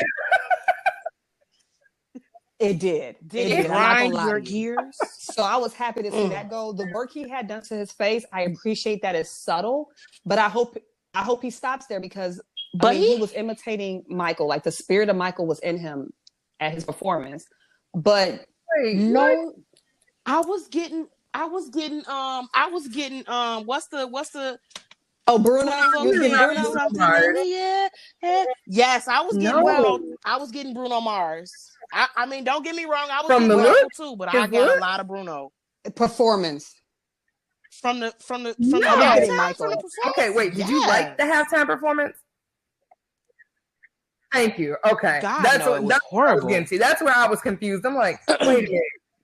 [SPEAKER 1] it did.
[SPEAKER 2] Did it grind your gears?
[SPEAKER 1] So I was happy to see that go. The work he had done to his face, I appreciate that it's subtle, but I hope he stops there, because he was imitating Michael. Like, the spirit of Michael was in him at his performance. But
[SPEAKER 2] I was getting what's the
[SPEAKER 1] Oh, Bruno.
[SPEAKER 2] folk
[SPEAKER 1] You was getting
[SPEAKER 2] name?
[SPEAKER 1] Bruno?
[SPEAKER 2] Something in the air. Yes, I was getting
[SPEAKER 3] No.
[SPEAKER 2] Bruno Mars. I mean, don't get me wrong, I was
[SPEAKER 3] From the
[SPEAKER 2] getting
[SPEAKER 3] look?
[SPEAKER 2] Michael too, but I
[SPEAKER 3] His
[SPEAKER 2] got a
[SPEAKER 3] look?
[SPEAKER 2] lot of Bruno.
[SPEAKER 1] Performance.
[SPEAKER 2] From the
[SPEAKER 3] No.
[SPEAKER 1] I was getting
[SPEAKER 2] halftime,
[SPEAKER 1] Michael.
[SPEAKER 2] from the performance.
[SPEAKER 3] Okay, wait. Did you like the halftime performance? Thank you. Okay,
[SPEAKER 2] God,
[SPEAKER 3] that's
[SPEAKER 2] no,
[SPEAKER 3] what
[SPEAKER 2] it was
[SPEAKER 3] I was
[SPEAKER 2] horrible.
[SPEAKER 3] getting to. That's where I was confused. I'm like, wait a minute,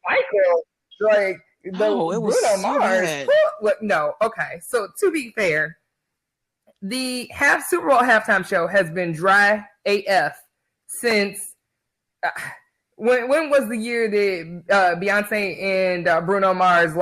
[SPEAKER 3] Michael, like the
[SPEAKER 2] it was
[SPEAKER 3] Bruno
[SPEAKER 2] so
[SPEAKER 3] Mars.
[SPEAKER 2] bad.
[SPEAKER 3] What? No. Okay, so to be fair, the Super Bowl halftime show has been dry AF since. When was the year that Beyonce and Bruno Mars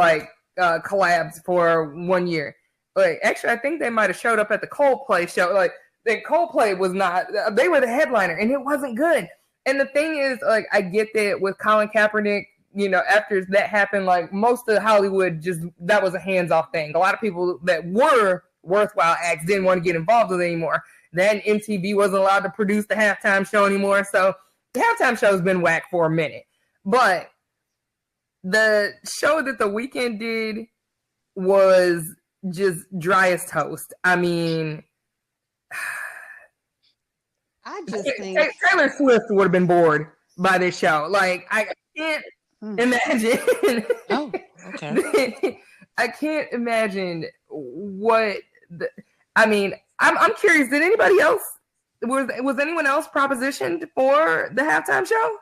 [SPEAKER 3] collabed for 1 year? Like, actually, I think they might have showed up at the Coldplay show. Like, the Coldplay was not. They were the headliner, and it wasn't good. And the thing is, like, I get that with Colin Kaepernick. You know, after that happened, like most of Hollywood, that was a hands-off thing. A lot of people that were worthwhile acts didn't want to get involved with it anymore. Then MTV wasn't allowed to produce the halftime show anymore, so the halftime show has been whack for a minute. But the show that The Weeknd did was just dry as toast. I mean,
[SPEAKER 1] I just think
[SPEAKER 3] Taylor Swift would have been bored by this show. Like, I can't imagine.
[SPEAKER 2] Oh, okay.
[SPEAKER 3] I can't imagine what. I'm curious. Did anybody else? Was anyone else propositioned for the halftime show?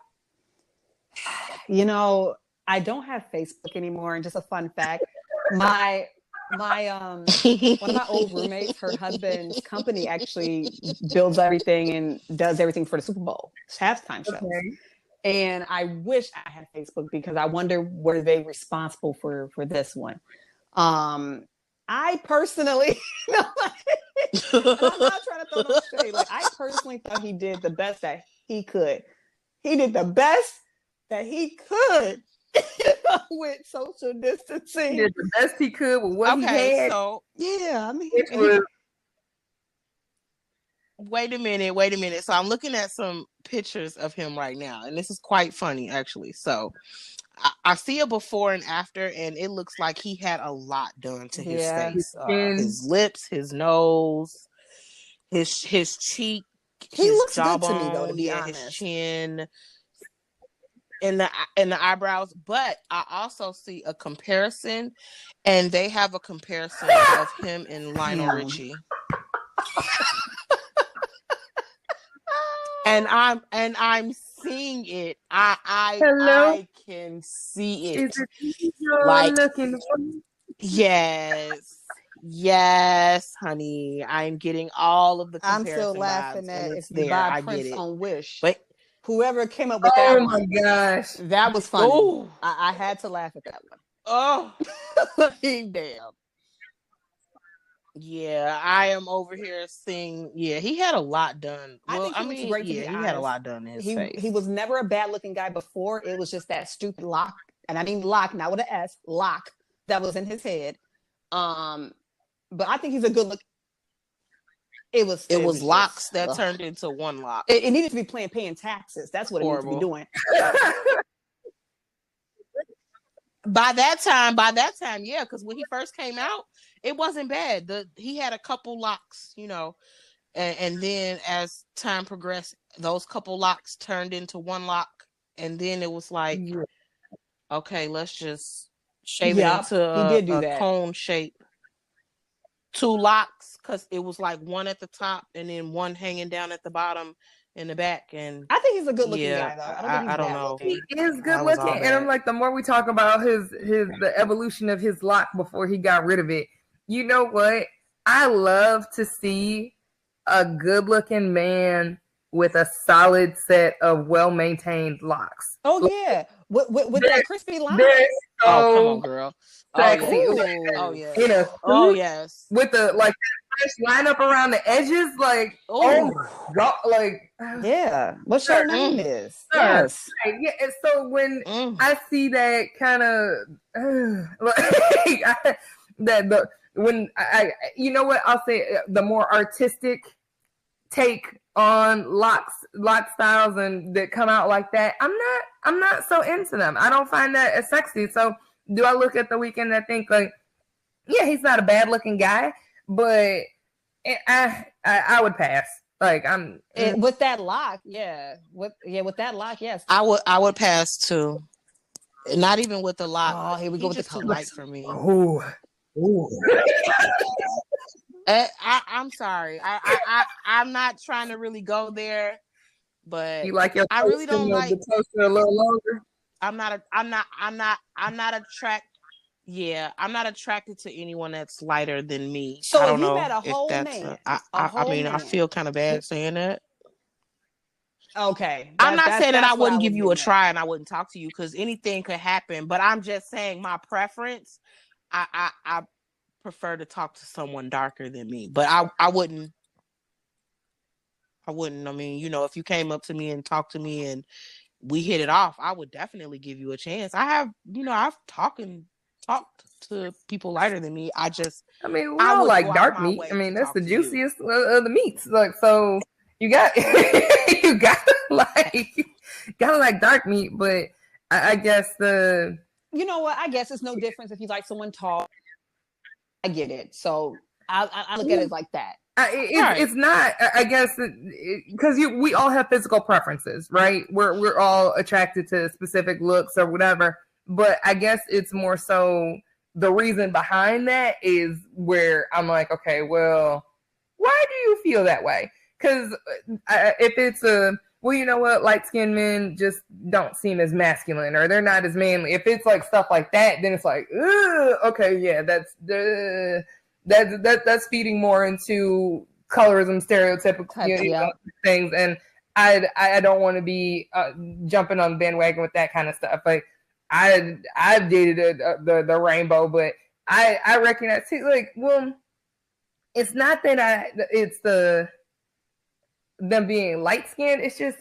[SPEAKER 1] You know, I don't have Facebook anymore. And just a fun fact, my one of my old roommates, her husband's company actually builds everything and does everything for the Super Bowl halftime show. Okay. And I wish I had Facebook because I wonder were they responsible for this one. I personally, I'm not trying to throw no shade. Like, I personally thought he did the best that he could. He did the best that he could with social distancing.
[SPEAKER 3] He did the best he could with what he had.
[SPEAKER 2] So
[SPEAKER 1] yeah, I mean,
[SPEAKER 2] wait a minute. So I'm looking at some pictures of him right now, and this is quite funny, actually. So I see a before and after, and it looks like he had a lot done to his face. His lips, his nose, his cheek.
[SPEAKER 1] He looks good to me, though, to be honest.
[SPEAKER 2] His chin, and the eyebrows. But I also see a comparison, and they have a comparison of him and Lionel Richie. And I'm seeing it. I can see it.
[SPEAKER 3] Is it
[SPEAKER 2] like
[SPEAKER 3] looking for?
[SPEAKER 2] Yes, honey. I'm getting all of the comparison.
[SPEAKER 1] I'm still laughing at it's
[SPEAKER 2] there.
[SPEAKER 1] by
[SPEAKER 2] I
[SPEAKER 1] Prince
[SPEAKER 2] get it.
[SPEAKER 1] on Wish.
[SPEAKER 2] But
[SPEAKER 1] whoever came up with that one.
[SPEAKER 3] Oh my gosh.
[SPEAKER 1] That was funny. I had to laugh at that one.
[SPEAKER 2] Oh, damn. Yeah, I am over here seeing. Yeah, he had a lot done. Well, I mean, he had a lot done in his face.
[SPEAKER 1] He was never a bad looking guy before. It was just that stupid lock, and I mean lock, not with an S, lock that was in his head. But I think he's a good look. It was
[SPEAKER 2] locks just, that turned into one lock.
[SPEAKER 1] It needed to be paying taxes. That's what it needed to be doing.
[SPEAKER 2] By that time, yeah, because when he first came out, it wasn't bad. He had a couple locks, you know, and then as time progressed, those couple locks turned into one lock, and then it was like, okay, let's just shave it into a cone shape. 2 locks, because it was like one at the top and then one hanging down at the bottom in the back. And
[SPEAKER 1] I think he's a good looking guy, though. I don't know.
[SPEAKER 3] He is good looking, and I'm like, the more we talk about the evolution of his lock before he got rid of it, you know what? I love to see a good looking man with a solid set of well maintained locks.
[SPEAKER 1] Oh yeah, with that crispy line.
[SPEAKER 2] Oh, come on, girl.
[SPEAKER 3] Sexy.
[SPEAKER 2] Oh yeah.
[SPEAKER 3] You know.
[SPEAKER 2] Oh yes.
[SPEAKER 3] With the line up around the edges, like oh my god, like
[SPEAKER 1] yeah. What's your name is?
[SPEAKER 3] Yes. Yeah. And so when I see that kind of you know what, I'll say the more artistic take on lock styles and that come out like that, I'm not so into them. I don't find that as sexy. So do I look at The Weeknd and think like, yeah, he's not a bad looking guy, but I would pass. Like
[SPEAKER 1] with that lock, with that lock, yes.
[SPEAKER 2] I would pass too. Not even with the lock.
[SPEAKER 1] Oh, here we go with the
[SPEAKER 2] too light for me.
[SPEAKER 3] Ooh.
[SPEAKER 2] I'm sorry. I'm not trying to really go there, but
[SPEAKER 3] you like your
[SPEAKER 2] I really don't like
[SPEAKER 3] the toaster a little longer.
[SPEAKER 2] I'm not attracted to anyone that's lighter than me.
[SPEAKER 1] So
[SPEAKER 2] I don't
[SPEAKER 1] if you
[SPEAKER 2] know
[SPEAKER 1] met a whole man,
[SPEAKER 2] I feel kind of bad saying that.
[SPEAKER 1] Okay.
[SPEAKER 2] I'm not saying that I wouldn't give you a try and I wouldn't talk to you, because anything could happen, but I'm just saying my preference. I prefer to talk to someone darker than me, but I wouldn't. I mean, if you came up to me and talked to me and we hit it off, I would definitely give you a chance. I've talked to people lighter than me. I
[SPEAKER 3] mean, we all like dark meat. I mean, that's the juiciest of the meats. Like, so you got you gotta like dark meat, but I guess
[SPEAKER 1] you know what? I guess it's no difference if you like someone tall. I get it. So I look at it like that.
[SPEAKER 3] It's not, I guess, because we all have physical preferences, right? We're all attracted to specific looks or whatever. But I guess it's more so the reason behind that is where I'm like, okay, well, why do you feel that way? Because if it's well, you know what, light-skinned men just don't seem as masculine, or they're not as manly. If it's like stuff like that, then it's like, okay, yeah, that's feeding more into colorism, stereotypical things, and I don't want to be jumping on the bandwagon with that kind of stuff. Like I've dated the rainbow, but I recognize too. Like, well, it's not that it's them being light skinned. It's just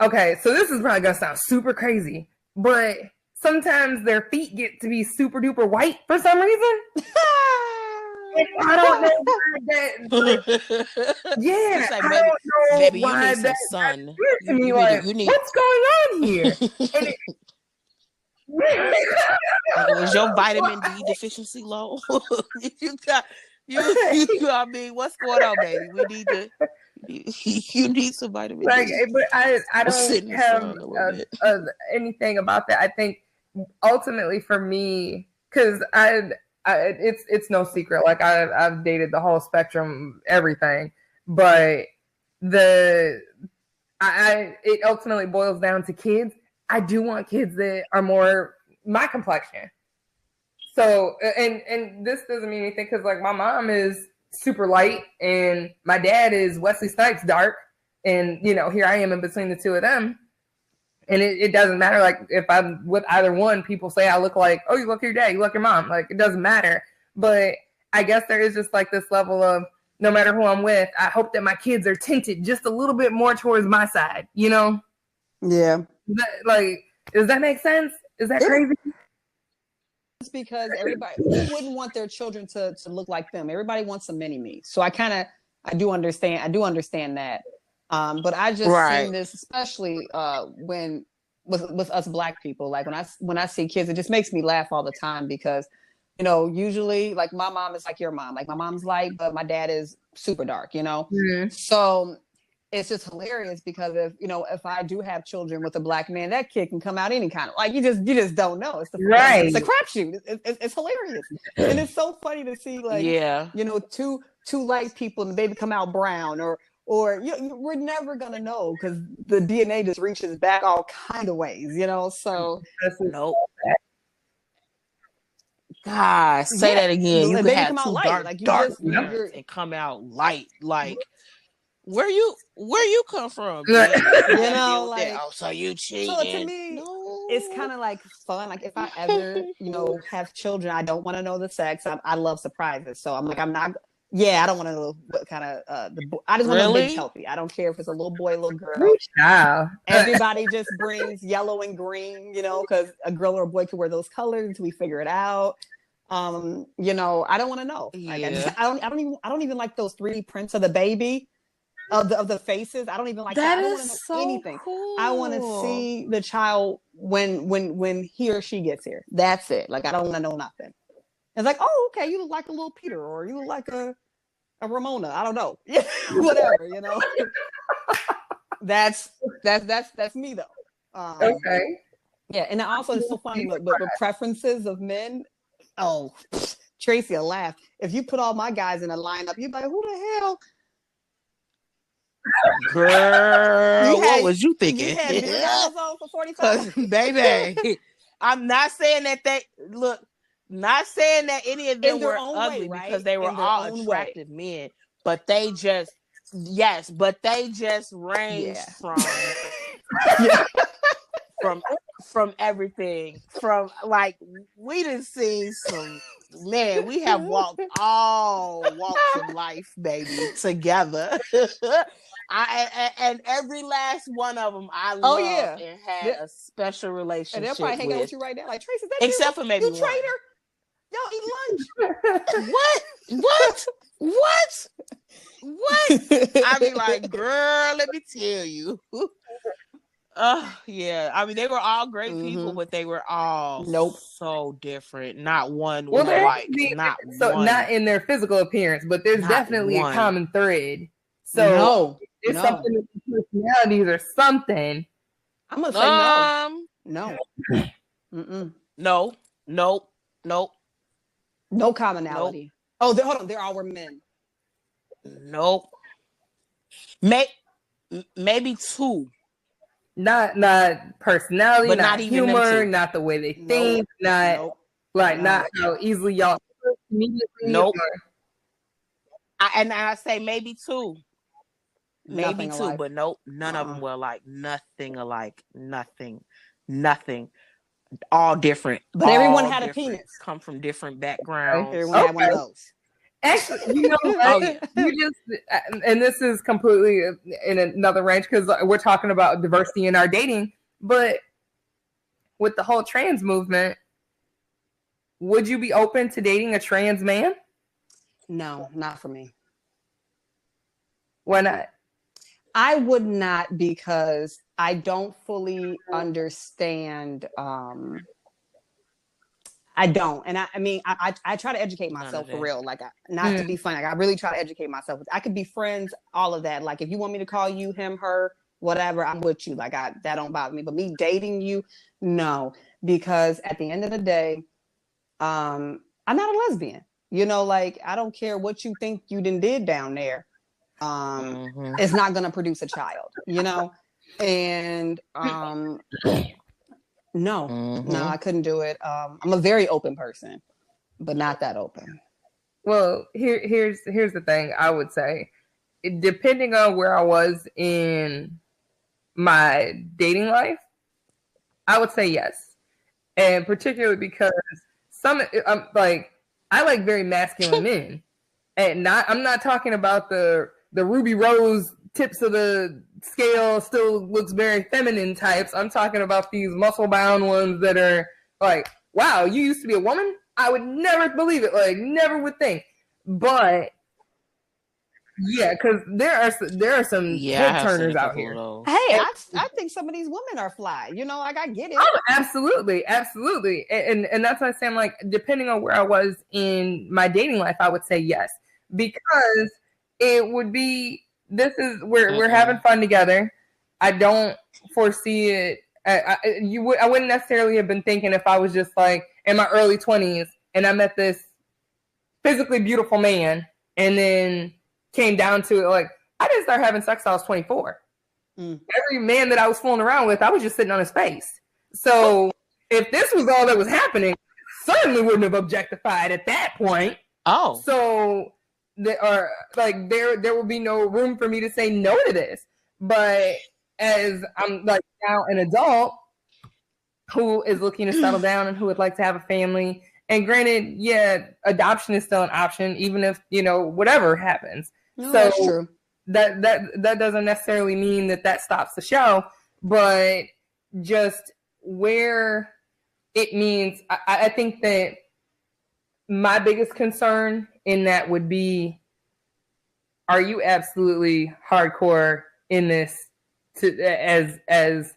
[SPEAKER 3] okay. So this is probably gonna sound super crazy, but sometimes their feet get to be super duper white for some reason. I don't know why that. Yeah, like, I don't know
[SPEAKER 2] baby,
[SPEAKER 3] why
[SPEAKER 2] you need some sun.
[SPEAKER 3] You need. What's going on here?
[SPEAKER 2] Is your vitamin D deficiency low? I mean, what's going on, baby? We need to. You need some vitamin D.
[SPEAKER 3] But I don't have anything about that. I think ultimately for me, because it's no secret. Like I've dated the whole spectrum, everything, but it ultimately boils down to kids. I do want kids that are more my complexion. So and this doesn't mean anything because like my mom is super light and my dad is Wesley Snipes dark, and here I am in between the two of them. And it doesn't matter, like, if I'm with either one, people say I look like, oh, you look your dad, you look your mom. Like, it doesn't matter. But I guess there is just, like, this level of, no matter who I'm with, I hope that my kids are tinted just a little bit more towards my side,
[SPEAKER 1] Yeah.
[SPEAKER 3] Does that make sense? Is that crazy?
[SPEAKER 1] It's because everybody wouldn't want their children to look like them. Everybody wants a mini-me. So I do understand that. But I just seen this, especially when with us Black people. Like when I see kids, it just makes me laugh all the time because, usually like my mom is like your mom. Like my mom's light, but my dad is super dark.
[SPEAKER 3] Mm-hmm.
[SPEAKER 1] So it's just hilarious because if I do have children with a Black man, that kid can come out any kind of, like you just don't know. It's it's a crapshoot. It's hilarious, and it's so funny to see two light people and the baby come out brown or we're never gonna know because the DNA just reaches back all kind of ways, So
[SPEAKER 2] nope. God, say that again. You could have two dark and come out light. Like where you come from? So you cheating.
[SPEAKER 1] So to me, it's kind of like fun. Like if I ever have children, I don't want to know the sex. I love surprises, so I'm like I'm not. Yeah, I don't want to know what kind of I just want to know big healthy. I don't care if it's a little boy, little girl. Everybody just brings yellow and green, because a girl or a boy could wear those colors until we figure it out. I don't want to know. Like, I don't even like those 3D prints of the baby. of the faces. I don't even like that. I don't want to know
[SPEAKER 2] so
[SPEAKER 1] anything.
[SPEAKER 2] Cool.
[SPEAKER 1] I want to see the child when he or she gets here. That's it. Like I don't want to know nothing. It's like, oh, okay, you look like a little Peter, or you look like a Ramona. I don't know. Whatever, you know. That's me though.
[SPEAKER 3] Okay.
[SPEAKER 1] Yeah, and also it's so funny, but preferences of men. Oh, Tracy will laugh. If you put all my guys in a lineup, you'd be like, who the hell?
[SPEAKER 2] Girl, what was you thinking?
[SPEAKER 1] You had beer goggles on for 45?
[SPEAKER 2] Baby, I'm not saying that not saying that any of them were ugly, right? Because they were all attractive men, but they just ranged from everything. From like we done seen some man, we have walked all walks of life, baby, together. And every last one of them I love and had a special relationship
[SPEAKER 1] and they'll probably hang out with you right now, like Tracy.
[SPEAKER 2] Except for maybe
[SPEAKER 1] you traitor. Y'all eat lunch.
[SPEAKER 2] What? I be like, girl, let me tell you. Yeah. I mean, they were all great people, but they were all so different. Not one was like not
[SPEAKER 3] in their physical appearance, but there's definitely a common thread. So it's something with the personalities or something.
[SPEAKER 1] I'm gonna say no.
[SPEAKER 2] No.
[SPEAKER 1] No commonality. Nope. Oh, hold on. There all were men.
[SPEAKER 2] Nope. Maybe two.
[SPEAKER 3] Not personality, but not humor, not the way they think, not how easily y'all immediately.
[SPEAKER 2] Nope. I say maybe two. Maybe two, but nope, none of them were like nothing alike. Nothing. All different.
[SPEAKER 1] But everyone had a penis.
[SPEAKER 2] Come from different backgrounds.
[SPEAKER 1] Everyone had one of those.
[SPEAKER 3] Actually, you know what? You just, and this is completely in another range because we're talking about diversity in our dating, but with the whole trans movement, would you be open to dating a trans man?
[SPEAKER 1] No, not for me.
[SPEAKER 3] Why not?
[SPEAKER 1] I would not, because I don't fully understand. I don't. And I mean, I try to educate myself for real. Like, not to be funny. Like, I really try to educate myself. I could be friends, all of that. Like, if you want me to call you him, her, whatever, I'm with you. Like, that don't bother me. But me dating you, no. Because at the end of the day, I'm not a lesbian. You know, like, I don't care what you think you did down there. It's not going to produce a child, you know? And no, I couldn't do it. I'm a very open person, but not that open.
[SPEAKER 3] Well, here's the thing. I would say, depending on where I was in my dating life, I would say yes, and particularly because I like very masculine men, and I'm not talking about the Ruby Rose tips of the scale still looks very feminine types. I'm talking about these muscle bound ones that are like, wow, you used to be a woman? I would never believe it. Like, never would think. But yeah, because there are some head turners out here.
[SPEAKER 1] Hey, I think some of these women are fly. You know, like, I get it.
[SPEAKER 3] Oh, absolutely. And that's why I'm saying, like, depending on where I was in my dating life, I would say yes, because it would be. This is we're having fun together. I don't foresee it. I wouldn't necessarily have been thinking if I was just like in my early 20s and I met this physically beautiful man and then came down to it. Like, I didn't start having sex till I was 24. Every man that I was fooling around with, I was just sitting on his face. So if this was all that was happening, I certainly wouldn't have objectified at that point.
[SPEAKER 2] Oh,
[SPEAKER 3] so. There will be no room for me to say no to this. But as I'm like now an adult who is looking to settle down and who would like to have a family, and granted, yeah, adoption is still an option, even if, you know, whatever happens.
[SPEAKER 1] No, so that's true.
[SPEAKER 3] That doesn't necessarily mean that stops the show, but just where it means, I think that my biggest concern in that would be are you absolutely hardcore in this as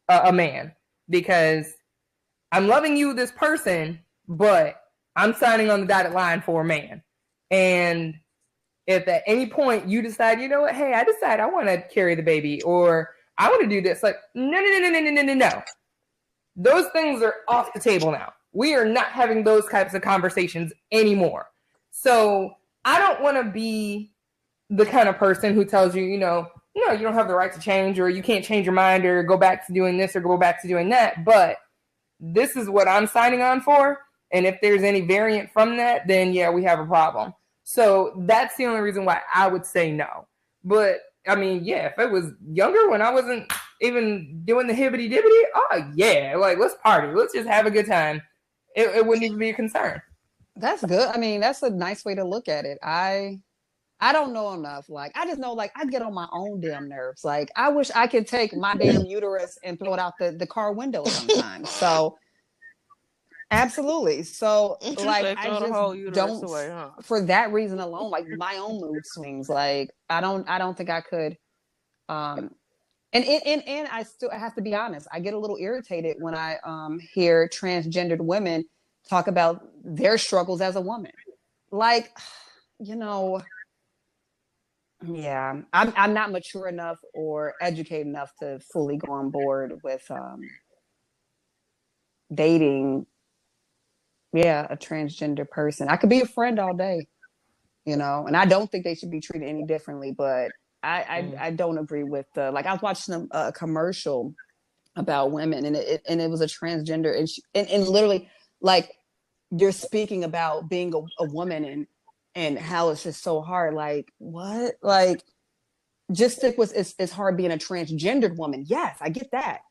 [SPEAKER 3] a man? Because I'm loving you, this person, but I'm signing on the dotted line for a man. And if at any point you decide, you know what, hey, I decide I want to carry the baby, or I want to do this, like, no. Those things are off the table now. We are not having those types of conversations anymore. So I don't want to be the kind of person who tells you, you don't have the right to change, or you can't change your mind, or go back to doing this or go back to doing that. But this is what I'm signing on for. And if there's any variant from that, then yeah, we have a problem. So that's the only reason why I would say no. But I mean, yeah, if it was younger when I wasn't even doing the hibbity dibbity, oh yeah, like, let's party. Let's just have a good time. It wouldn't even be a concern.
[SPEAKER 1] That's good. I mean, that's a nice way to look at it. I don't know enough. Like, I just know, like, I get on my own damn nerves. Like, I wish I could take my damn uterus and throw it out the car window sometimes. So, absolutely. So, like, I just don't, away, huh? For that reason alone, like, my own mood swings. Like, I don't think I could. And I have to be honest. I get a little irritated when I hear transgendered women talk about their struggles as a woman. Like, yeah, I'm not mature enough or educated enough to fully go on board with dating, a transgender person. I could be a friend all day, and I don't think they should be treated any differently. But I don't agree with like, I was watching a commercial about women, and it was a transgender, and literally, like, you're speaking about being a woman and how it's just so hard. Like, what? Like, just stick with it's hard being a transgendered woman. Yes, I get that.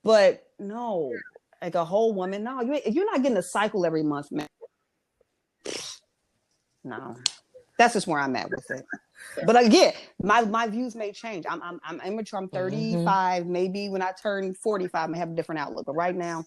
[SPEAKER 1] But no, like, a whole woman, no, you're not getting a cycle every month, man. No. That's just where I'm at with it. But again, my views may change. I'm immature. I'm 35. Mm-hmm. Maybe when I turn 45, I may have a different outlook. But right now,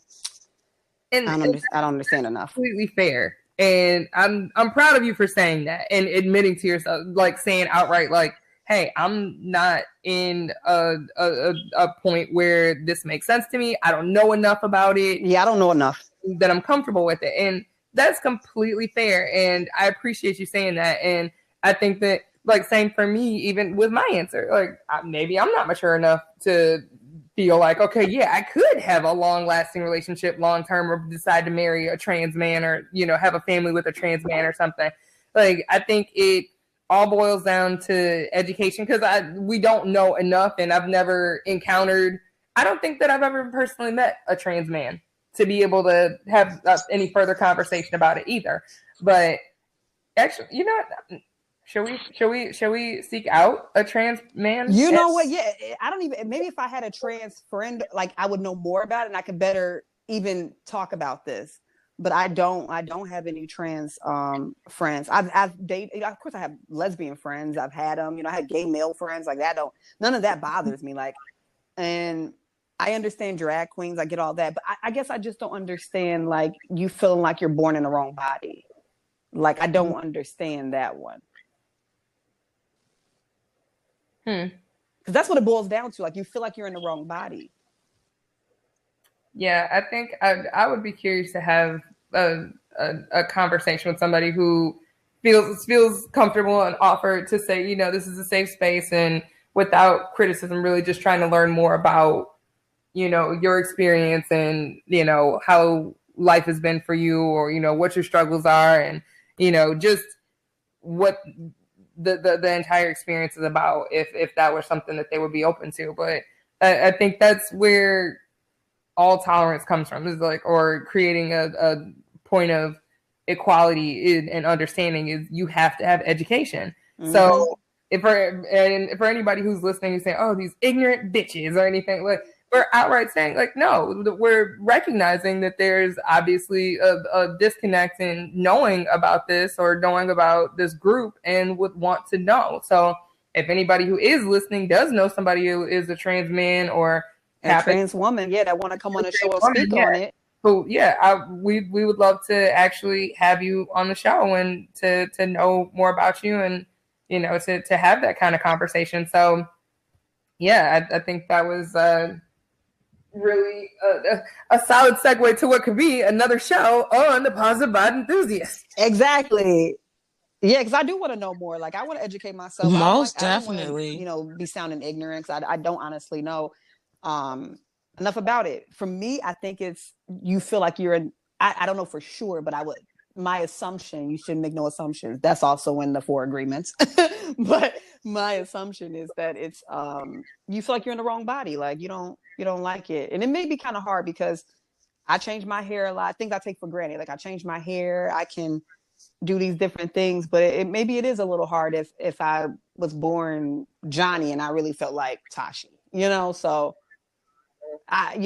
[SPEAKER 1] I don't understand enough.
[SPEAKER 3] Completely fair. And I'm proud of you for saying that and admitting to yourself, like, saying outright, like, hey, I'm not in a point where this makes sense to me. I don't know enough about it.
[SPEAKER 1] Yeah, I don't know enough
[SPEAKER 3] that I'm comfortable with it. And that's completely fair. And I appreciate you saying that. And I think that, like, same for me, even with my answer, like, maybe I'm not mature enough to feel like, okay, yeah, I could have a long-lasting relationship long-term, or decide to marry a trans man, or, have a family with a trans man or something. Like, I think it all boils down to education, because we don't know enough, and I've never encountered, I don't think that I've ever personally met a trans man to be able to have any further conversation about it either. But actually, Shall we seek out a trans man?
[SPEAKER 1] You know what? Yeah, I don't even. Maybe if I had a trans friend, like, I would know more about it, and I could better even talk about this. But I don't have any trans friends. I've dated. Of course, I have lesbian friends. I've had them. I had gay male friends. Like, that none of that bothers me. Like, and I understand drag queens. I get all that, but I guess I just don't understand, like, you feeling like you're born in the wrong body. Like, I don't understand that one. Because that's what it boils down to. Like, you feel like you're in the wrong body.
[SPEAKER 3] Yeah, I think I would be curious to have a conversation with somebody who feels comfortable and offer to say, this is a safe space, and without criticism, really just trying to learn more about, your experience, and, how life has been for you, or, what your struggles are, and, just what the entire experience is about, if that was something that they would be open to. But I think that's where all tolerance comes from, is like, or creating a point of equality and understanding, is you have to have education. Mm-hmm. So for anybody who's listening and saying, oh, these ignorant bitches or anything, like, we're outright saying, like, no, we're recognizing that there's obviously a disconnect in knowing about this, or knowing about this group, and would want to know. So if anybody who is listening does know somebody who is a trans man or
[SPEAKER 1] a trans woman, that want to come on the show and speak on it,
[SPEAKER 3] who, we would love to actually have you on the show, and to know more about you, and to have that kind of conversation. So yeah, I think that was really a solid segue to what could be another show on the Positive Vibe Enthusiast.
[SPEAKER 1] Exactly. Yeah, because I do want to know more. Like, I want to educate myself.
[SPEAKER 2] Most
[SPEAKER 1] I don't
[SPEAKER 2] definitely.
[SPEAKER 1] want to, be sounding ignorant, because I don't honestly know enough about it. For me, I think it's, you feel like you're in, I don't know for sure, but my assumption, you shouldn't make no assumptions. That's also in the 4 agreements. But my assumption is that it's, you feel like you're in the wrong body. Like, you don't like it. And it may be kind of hard, because I change my hair a lot. Things I take for granted. Like, I change my hair. I can do these different things, but maybe it is a little hard if I was born Johnny and I really felt like Tashi, so I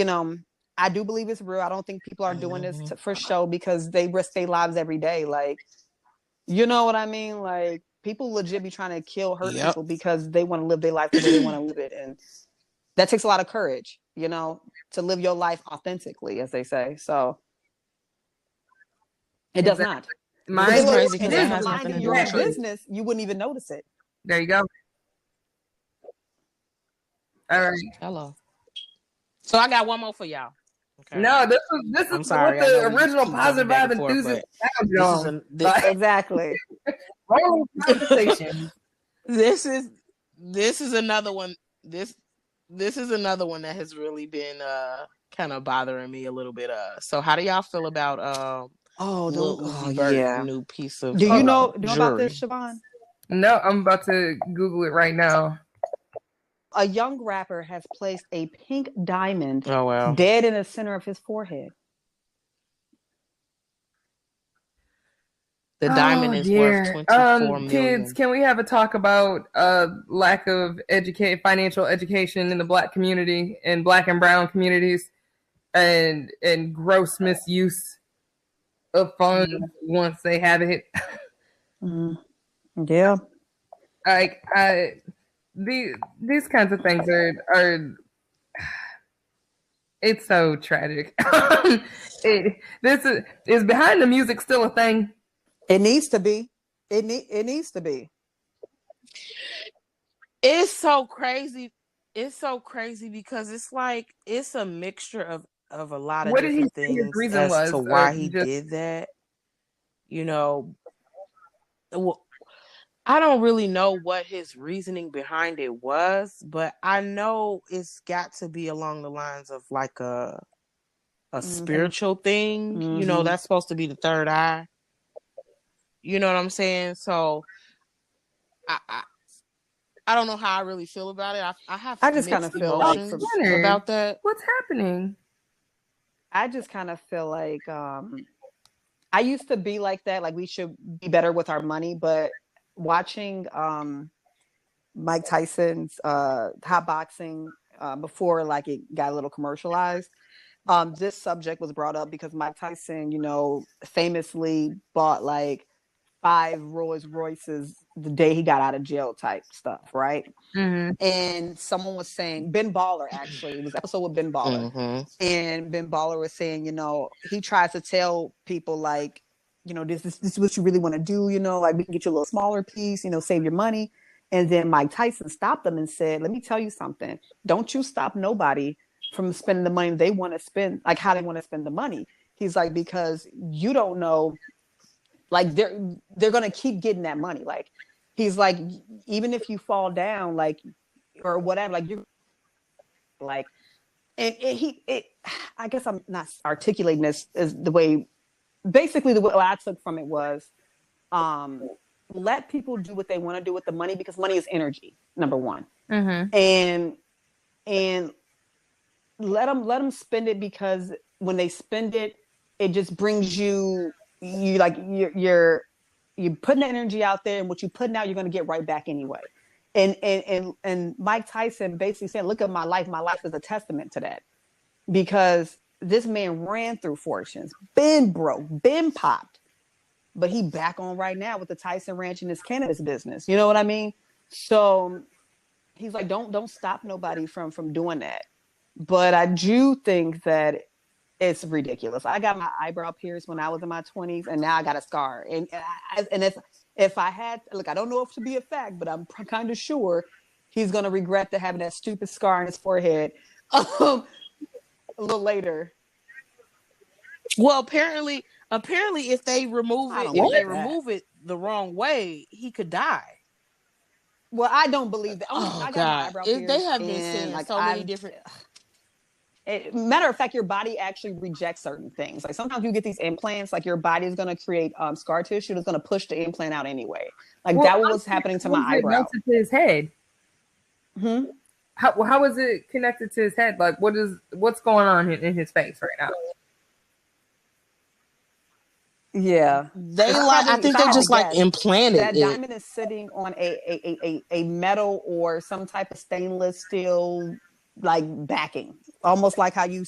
[SPEAKER 1] do believe it's real. I don't think people are doing this for show, because they risk their lives every day. Like, you know what I mean? Like, people legit be trying to hurt people because they want to live their life the way they want to live it. And that takes a lot of courage, to live your life authentically, as they say. So it does not.
[SPEAKER 2] Mine's crazy because
[SPEAKER 1] it has nothing to do with business. You wouldn't even notice it.
[SPEAKER 3] There you go. All right.
[SPEAKER 2] Hello. So I got one more for y'all.
[SPEAKER 3] Okay. No, this is what the original Positive Vibe Enthusiast.
[SPEAKER 1] Exactly.
[SPEAKER 3] Wrong conversation.
[SPEAKER 2] This is another one. This is another one that has really been kind of bothering me a little bit. So how do y'all feel about new piece of
[SPEAKER 1] do you know about this, Siobhan?
[SPEAKER 3] No, I'm about to Google it right now.
[SPEAKER 1] A young rapper has placed a pink diamond dead in the center of his forehead.
[SPEAKER 2] The diamond is worth 24 million.
[SPEAKER 3] Kids, can we have a talk about lack of financial education in the Black community and Black and Brown communities, and gross misuse of funds once they have it?
[SPEAKER 1] Yeah.
[SPEAKER 3] Like, these kinds of things are it's so tragic. This is behind the music still a thing?
[SPEAKER 1] It needs to be. It needs to be.
[SPEAKER 2] It's so crazy. It's so crazy because it's like it's a mixture of a lot of different things as to why he did that. I don't really know what his reasoning behind it was, but I know it's got to be along the lines of like a spiritual thing.
[SPEAKER 1] Mm-hmm.
[SPEAKER 2] That's supposed to be the third eye. You know what I'm saying? So I don't know how I really feel about it. I just kind of feel like about that.
[SPEAKER 3] What's happening?
[SPEAKER 1] I just kind of feel like I used to be like that. Like, we should be better with our money, but watching Mike Tyson's hot boxing before like it got a little commercialized, this subject was brought up because Mike Tyson, famously bought like 5 Rolls Royces the day he got out of jail type stuff, right?
[SPEAKER 3] Mm-hmm.
[SPEAKER 1] And someone was saying, Ben Baller, actually, it was an episode with Ben Baller, and Ben Baller was saying, he tries to tell people like, this is what you really want to do, like, we can get you a little smaller piece, save your money. And then Mike Tyson stopped them and said, let me tell you something. Don't you stop nobody from spending the money they want to spend, like how they want to spend the money. He's like, because you don't know, like they're going to keep getting that money. Like, he's like, even if you fall down, like, or whatever, like you're like, and I guess I'm not articulating this as the way, basically the way I took from it was, let people do what they want to do with the money, because money is energy, number one.
[SPEAKER 3] Mm-hmm.
[SPEAKER 1] And let them spend it, because when they spend it, it just brings you're putting the energy out there, and what you're putting out, you're going to get right back anyway. And Mike Tyson basically said, look at my life. My life is a testament to that, because this man ran through fortunes, been broke, been popped, but he back on right now with the Tyson Ranch and his cannabis business. You know what I mean? So he's like, don't stop nobody from doing that. But I do think that It's ridiculous. I got my eyebrow pierced when I was in my 20s, and now I got a scar. And if I had, look, I don't know if it to be a fact, but I'm kind of sure he's going to regret having that stupid scar on his forehead a little later.
[SPEAKER 2] Well, apparently, if they remove it the wrong way, he could die.
[SPEAKER 1] Well, I don't believe that. I got my eyebrow pierced.
[SPEAKER 2] They have been saying so many different.
[SPEAKER 1] Matter of fact, your body actually rejects certain things. Like sometimes you get these implants, like your body is going to create scar tissue that's going to push the implant out anyway. Like that was happening to my eyebrow.
[SPEAKER 3] To his head. How is it connected to his head? Like what's going on in his face right now?
[SPEAKER 1] Yeah,
[SPEAKER 2] I think they just like implanted
[SPEAKER 1] that diamond is sitting on a metal or some type of stainless steel like backing, almost like how you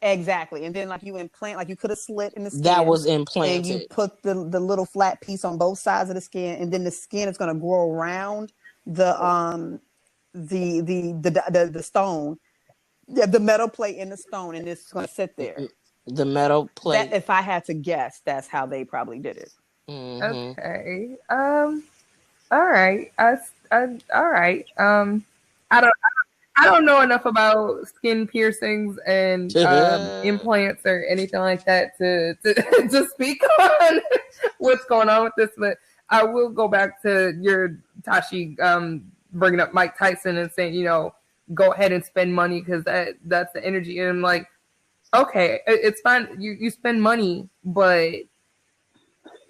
[SPEAKER 1] exactly, and then like you implant, like you put a slit in the skin
[SPEAKER 2] that was implanted,
[SPEAKER 1] and you put the little flat piece on both sides of the skin, and then the skin is going to grow around the stone, the metal plate in the stone, and it's going to sit there.
[SPEAKER 2] The metal plate.
[SPEAKER 1] If I had to guess, that's how they probably did it.
[SPEAKER 3] Mm-hmm. Okay. All right. All right. I don't know enough about skin piercings and implants or anything like that to speak on what's going on with this. But I will go back to your Tashi bringing up Mike Tyson and saying, you know, go ahead and spend money because that's the energy. And I'm like, okay, it's fine. You spend money, but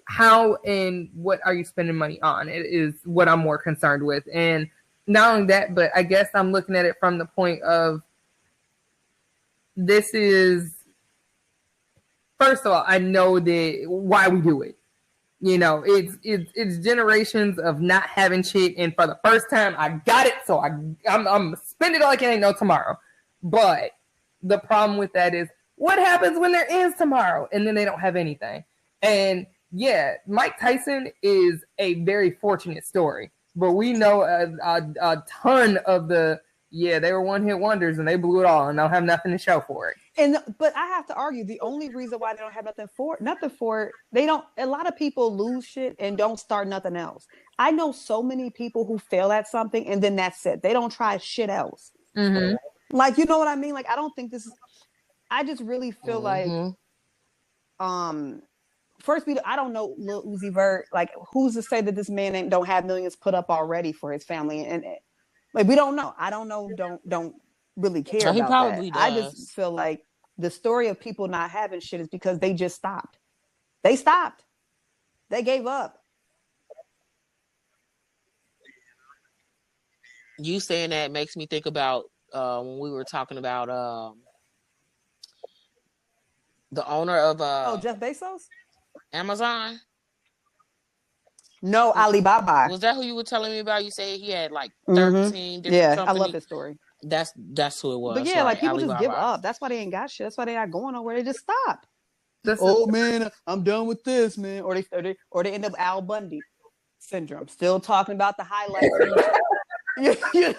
[SPEAKER 3] how and what are you spending money on? It is what I'm more concerned with. And not only that, but I guess I'm looking at it from the point of this is, first of all, I know why we do it. You know, it's generations of not having shit, and for the first time, I got it, so I'm spending it like it ain't no tomorrow. But the problem with that is, what happens when there is tomorrow, and then they don't have anything? And yeah, Mike Tyson is a very fortunate story, but we know a ton of they were one-hit wonders, and they blew it all, and don't have nothing to show for it.
[SPEAKER 1] But I have to argue the only reason why they don't have nothing for it, they don't. A lot of people lose shit and don't start nothing else. I know so many people who fail at something and then that's it. They don't try shit else.
[SPEAKER 3] Mm-hmm.
[SPEAKER 1] Like, you know what I mean? Like, I don't think this is. I just really feel like, first, I don't know Lil Uzi Vert. Like, who's to say that this man don't have millions put up already for his family? And like, we don't know. I don't know. Don't really care about that. I just feel like the story of people not having shit is because they just stopped. They stopped. They gave up.
[SPEAKER 2] You saying that makes me think about when we were talking about the owner of
[SPEAKER 1] Jeff Bezos?
[SPEAKER 2] Amazon?
[SPEAKER 1] No, Alibaba.
[SPEAKER 2] Was that who you were telling me about? You said he had like 13 different companies.
[SPEAKER 1] I love this story.
[SPEAKER 2] That's who it was.
[SPEAKER 1] But yeah,
[SPEAKER 2] right?
[SPEAKER 1] like people
[SPEAKER 2] Alibaba.
[SPEAKER 1] just give up. That's why they ain't got shit. That's why they not going nowhere. They just stop. Man, I'm done with this, man. Or they end up Al Bundy syndrome. Still talking about the highlights.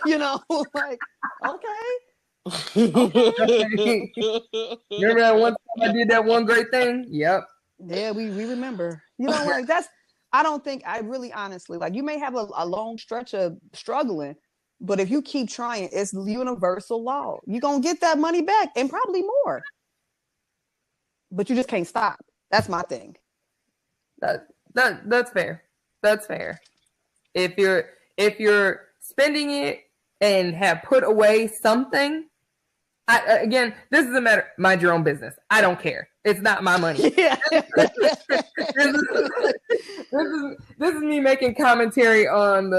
[SPEAKER 1] you know, like, okay.
[SPEAKER 3] Remember that one time I did that one great thing? Yep.
[SPEAKER 1] Yeah, we remember. You know, like I don't think honestly, like you may have a long stretch of struggling, but if you keep trying, it's universal law. You're going to get that money back and probably more. But you just can't stop. That's my thing.
[SPEAKER 3] That's fair. That's fair. If you're spending it and have put away something, again, this is a matter. Mind your own business. I don't care. It's not my money.
[SPEAKER 1] Yeah.
[SPEAKER 3] This is me making commentary on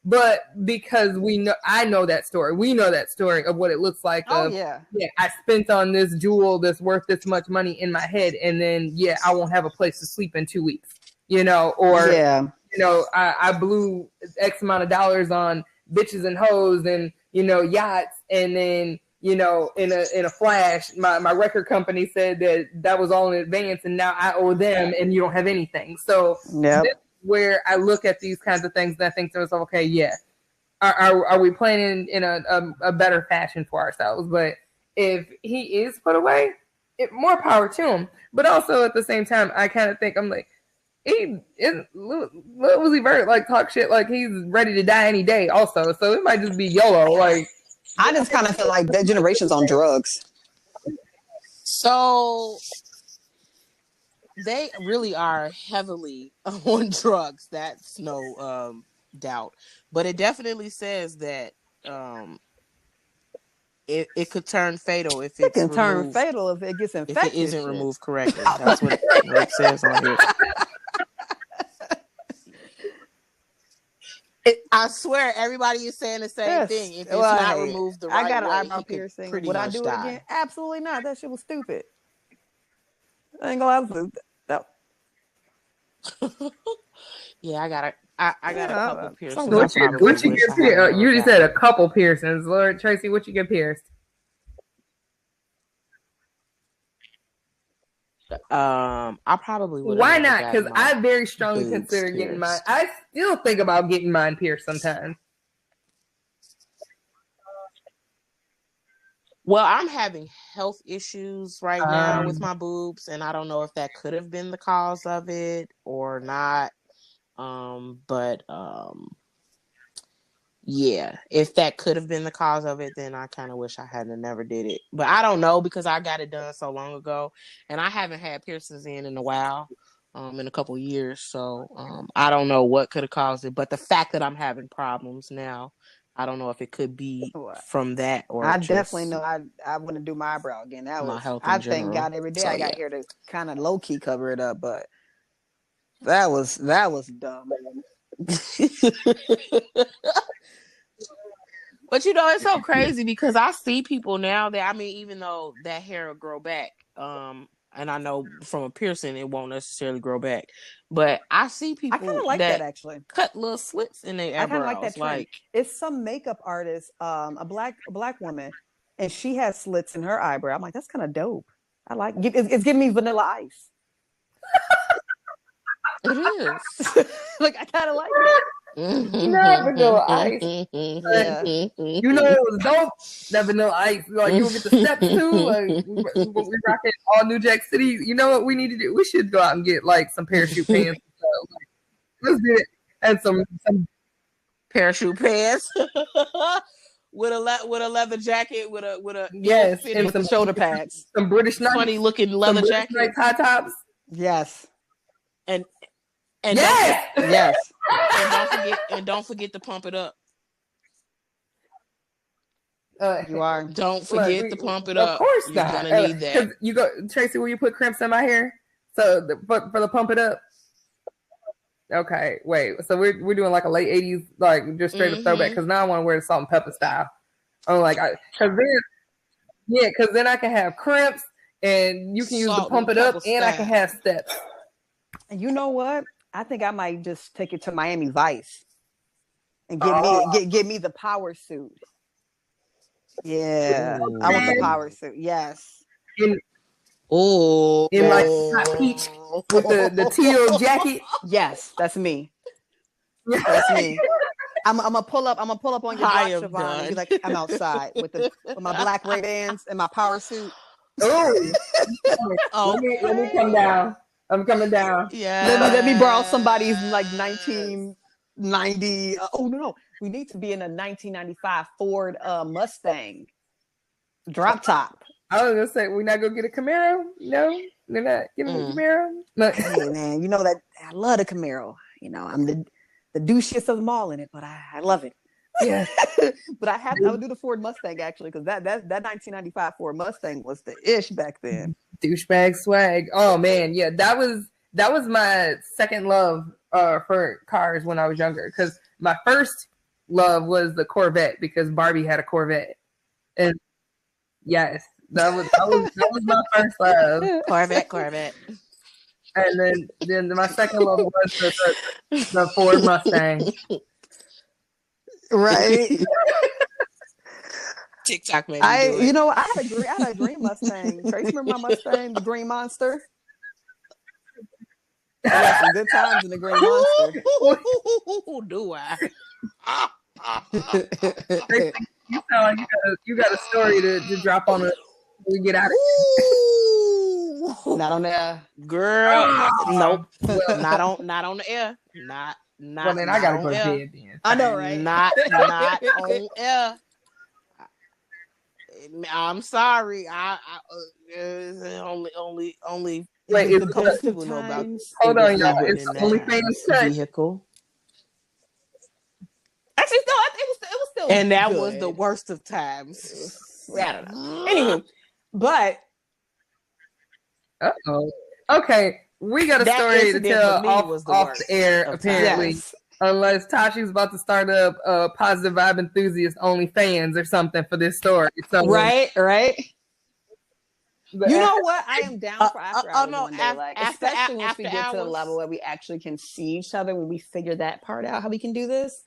[SPEAKER 3] but because I know that story. We know that story of what it looks like.
[SPEAKER 1] Yeah,
[SPEAKER 3] I spent on this jewel that's worth this much money in my head, and then I won't have a place to sleep in 2 weeks. You know, or I blew X amount of dollars on bitches and hoes and yachts, and then in a flash, my record company said that was all in advance, and now I owe them, and you don't have anything. So this is where I look at these kinds of things and I think to myself, okay, are we planning in a better fashion for ourselves? But if he is put away, more power to him. But also at the same time, I kind of think I'm like, Lil Uzi Vert like talk shit like he's ready to die any day. Also, so it might just be YOLO. Like,
[SPEAKER 1] I just kind of feel like that generation's on drugs.
[SPEAKER 2] So they really are heavily on drugs. That's no doubt. But it definitely says that it could turn fatal if
[SPEAKER 1] It
[SPEAKER 2] it's
[SPEAKER 1] can turn
[SPEAKER 2] removed,
[SPEAKER 1] fatal if it gets infected.
[SPEAKER 2] if it isn't removed correctly. That's what it says on here. I swear, everybody is saying the same thing. If it's not removed the right way, I got an eyebrow piercing.
[SPEAKER 1] Would I do it again? Absolutely not. That shit was stupid. I ain't gonna lie.
[SPEAKER 2] Yeah, I got a couple piercings.
[SPEAKER 3] What you get pierced? You just said a couple piercings, Lord Tracy. What you get pierced?
[SPEAKER 2] I probably would.
[SPEAKER 3] Why not? Because I very strongly consider getting mine. I still think about getting mine pierced sometimes.
[SPEAKER 2] Well, I'm having health issues right now with my boobs, and I don't know if that could have been the cause of it or not. Yeah, if that could have been the cause of it, then I kind of wish I hadn't never did it. But I don't know because I got it done so long ago, and I haven't had piercings in a while, in a couple of years. So I don't know what could have caused it. But the fact that I'm having problems now, I don't know if it could be from that or
[SPEAKER 1] I definitely know I want to do my eyebrow again. That was I thank God every day I got here to kind of low key cover it up, but that was dumb.
[SPEAKER 2] But it's so crazy because I see people now that even though that hair will grow back, and I know from a piercing it won't necessarily grow back, but I see people
[SPEAKER 1] I kind of like that actually.
[SPEAKER 2] Cut little slits in their eyebrows. I kind of like that trend.
[SPEAKER 1] It's some makeup artist, a black woman, and she has slits in her eyebrow. I'm like, that's kind of dope. I like it's giving me Vanilla Ice.
[SPEAKER 2] It is.
[SPEAKER 1] Like I kind of like it.
[SPEAKER 3] Not Vanilla Ice. Yeah. You know it was dope. That Vanilla Ice. Like you'll get the steps too. Like we rocking all New Jack City. You know what we need to do? We should go out and get like some parachute pants. Like, let's do it. And some
[SPEAKER 2] parachute pants. with a leather jacket with a
[SPEAKER 3] yes, and
[SPEAKER 1] some shoulder pads.
[SPEAKER 3] Some British
[SPEAKER 2] funny looking leather jacket.
[SPEAKER 3] High tops.
[SPEAKER 1] Yes.
[SPEAKER 2] And
[SPEAKER 1] yes.
[SPEAKER 2] And don't forget to pump it up.
[SPEAKER 1] You are.
[SPEAKER 2] Don't forget to pump it up.
[SPEAKER 3] Of course
[SPEAKER 2] You're
[SPEAKER 3] not.
[SPEAKER 2] Gonna need that.
[SPEAKER 3] You go, Tracy. Will you put crimps in my hair? So for the pump it up. Okay, wait. So we're doing like a late '80s, like just straight up throwback. Because now I want to wear the salt and pepper style. I'm like, because then I can have crimps, and you can use the pump it up, and I can have steps.
[SPEAKER 1] And you know what? I think I might just take it to Miami Vice and get me the power suit. Yeah, ooh. I want the power suit. Yes.
[SPEAKER 3] In like hot peach with the teal jacket.
[SPEAKER 1] Yes, that's me. That's me. I'm gonna pull up on your block, Siobhan, and be like, I'm outside with my black Ray-Bans and my power suit.
[SPEAKER 3] Oh, let me come down. I'm coming down.
[SPEAKER 1] Yeah. Let me borrow somebody's like 1990. No. We need to be in a 1995 Ford Mustang drop top.
[SPEAKER 3] I was gonna say we're not gonna get a Camaro. No, they're not getting a Camaro. No.
[SPEAKER 1] Hey man, you know that I love the Camaro. You know, I'm the douchiest of them all in it, but I love it.
[SPEAKER 3] Yeah.
[SPEAKER 1] But I would do the Ford Mustang actually because that 1995 Ford Mustang was the ish back then.
[SPEAKER 3] Douchebag swag. Oh man, yeah, that was my second love for cars when I was younger. Because my first love was the Corvette because Barbie had a Corvette, and yes, that was my first love.
[SPEAKER 2] Corvette.
[SPEAKER 3] And then my second love was the Ford Mustang.
[SPEAKER 1] Right.
[SPEAKER 2] TikTok made
[SPEAKER 1] I had a green Mustang. Trace, remember my Mustang, the Green Monster? I had some good times in the Green Monster.
[SPEAKER 2] Do I?
[SPEAKER 3] You sound like you got a story to drop on we get out of
[SPEAKER 1] Not on the
[SPEAKER 2] girl. Nope.
[SPEAKER 3] well,
[SPEAKER 2] not on the air. Not
[SPEAKER 3] well, then I gotta
[SPEAKER 2] on
[SPEAKER 3] go to
[SPEAKER 2] air.
[SPEAKER 3] bed then.
[SPEAKER 1] I know, right?
[SPEAKER 2] Not on air. I'm sorry. I only
[SPEAKER 3] Wait,
[SPEAKER 1] the
[SPEAKER 3] is
[SPEAKER 1] ghost of
[SPEAKER 2] people know about.
[SPEAKER 1] times.
[SPEAKER 3] hold on, y'all.
[SPEAKER 2] living
[SPEAKER 3] It's
[SPEAKER 2] in
[SPEAKER 3] the
[SPEAKER 2] that
[SPEAKER 3] OnlyFans cut.
[SPEAKER 2] vehicle.
[SPEAKER 1] Actually, no, it was still
[SPEAKER 2] And that
[SPEAKER 1] good.
[SPEAKER 2] was the worst of times.
[SPEAKER 1] I don't know. Anywho, but
[SPEAKER 3] Uh-oh. Okay, we got a
[SPEAKER 2] That
[SPEAKER 3] story to
[SPEAKER 2] incident
[SPEAKER 3] tell
[SPEAKER 2] for me was the
[SPEAKER 3] off
[SPEAKER 2] worst
[SPEAKER 3] the air,
[SPEAKER 2] of
[SPEAKER 3] apparently.
[SPEAKER 1] yes.
[SPEAKER 3] Unless Tashi's about to start up Positive Vibe Enthusiast OnlyFans or something for this story. So,
[SPEAKER 1] Right.
[SPEAKER 3] but
[SPEAKER 1] You know what? I am down for after hours
[SPEAKER 2] no,
[SPEAKER 1] one day. Like,
[SPEAKER 2] after
[SPEAKER 1] especially once we
[SPEAKER 2] after
[SPEAKER 1] get to the
[SPEAKER 2] hours.
[SPEAKER 1] level where we actually can see each other, when we figure that part out, how we can do this,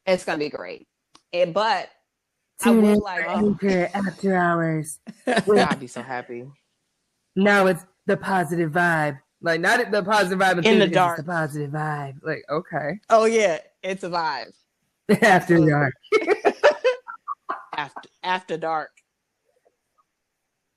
[SPEAKER 1] it's gonna be great. But I would like
[SPEAKER 3] after hours.
[SPEAKER 2] I'd be so happy.
[SPEAKER 3] Now it's the Positive Vibe. Like, not the Positive Vibe
[SPEAKER 2] In the
[SPEAKER 3] Enthusiast,
[SPEAKER 2] dark.
[SPEAKER 3] it's the Positive Vibe. Like, okay.
[SPEAKER 1] oh yeah, it's a vibe.
[SPEAKER 3] After dark.
[SPEAKER 2] After dark.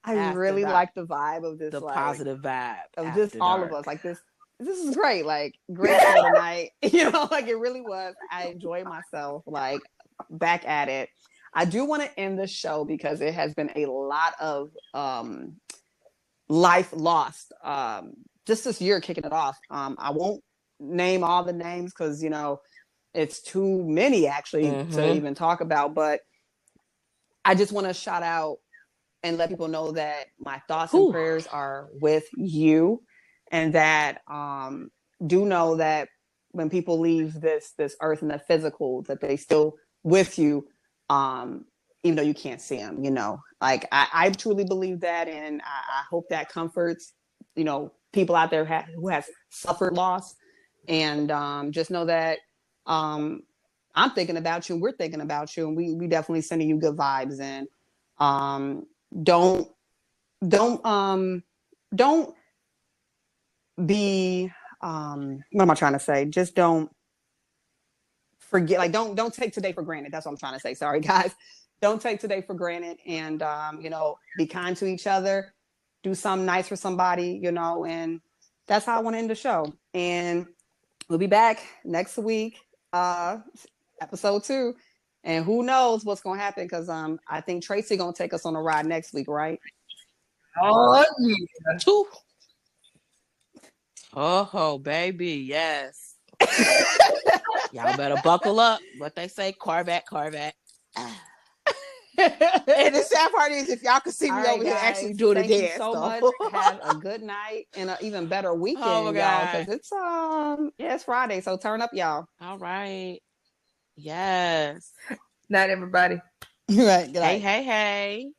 [SPEAKER 1] I
[SPEAKER 2] After
[SPEAKER 1] really
[SPEAKER 2] dark.
[SPEAKER 1] like the vibe of this,
[SPEAKER 2] The
[SPEAKER 1] like,
[SPEAKER 2] positive vibe
[SPEAKER 1] of just
[SPEAKER 2] after
[SPEAKER 1] all
[SPEAKER 2] dark.
[SPEAKER 1] of us. Like, this is great. Like, great show tonight. You know, like, it really was. I enjoyed myself. Like, back at it. I do want to end the show because it has been a lot of life lost. Just this year, kicking it off. I won't name all the names because, you know, it's too many actually to even talk about. But I just want to shout out and let people know that my thoughts and prayers are with you, and that do know that when people leave this earth and the physical, that they still with you, even though you can't see them. You know, like I truly believe that, and I hope that comforts, you know, people out there who has suffered loss, and just know that I'm thinking about you, and we're thinking about you, and we definitely sending you good vibes, and don't be what am I trying to say? Just don't forget, like, don't take today for granted. That's what I'm trying to say. Sorry guys. Don't take today for granted, and you know, be kind to each other, do something nice for somebody, you know, and that's how I want to end the show. And we'll be back next week, episode 2. And who knows what's gonna happen, because I think Tracy gonna take us on a ride next week, right?
[SPEAKER 3] Oh, yeah.
[SPEAKER 2] Oh, baby, yes. Y'all better buckle up. What they say, Corvette. And the sad part is, if y'all could see me over here actually doing a dance.
[SPEAKER 1] Thank you so much. Have a good night and an even better weekend, y'all. Because it's it's Friday, so turn up, y'all.
[SPEAKER 2] All right. Yes.
[SPEAKER 3] Night, everybody.
[SPEAKER 1] Right. Good night.
[SPEAKER 2] Hey.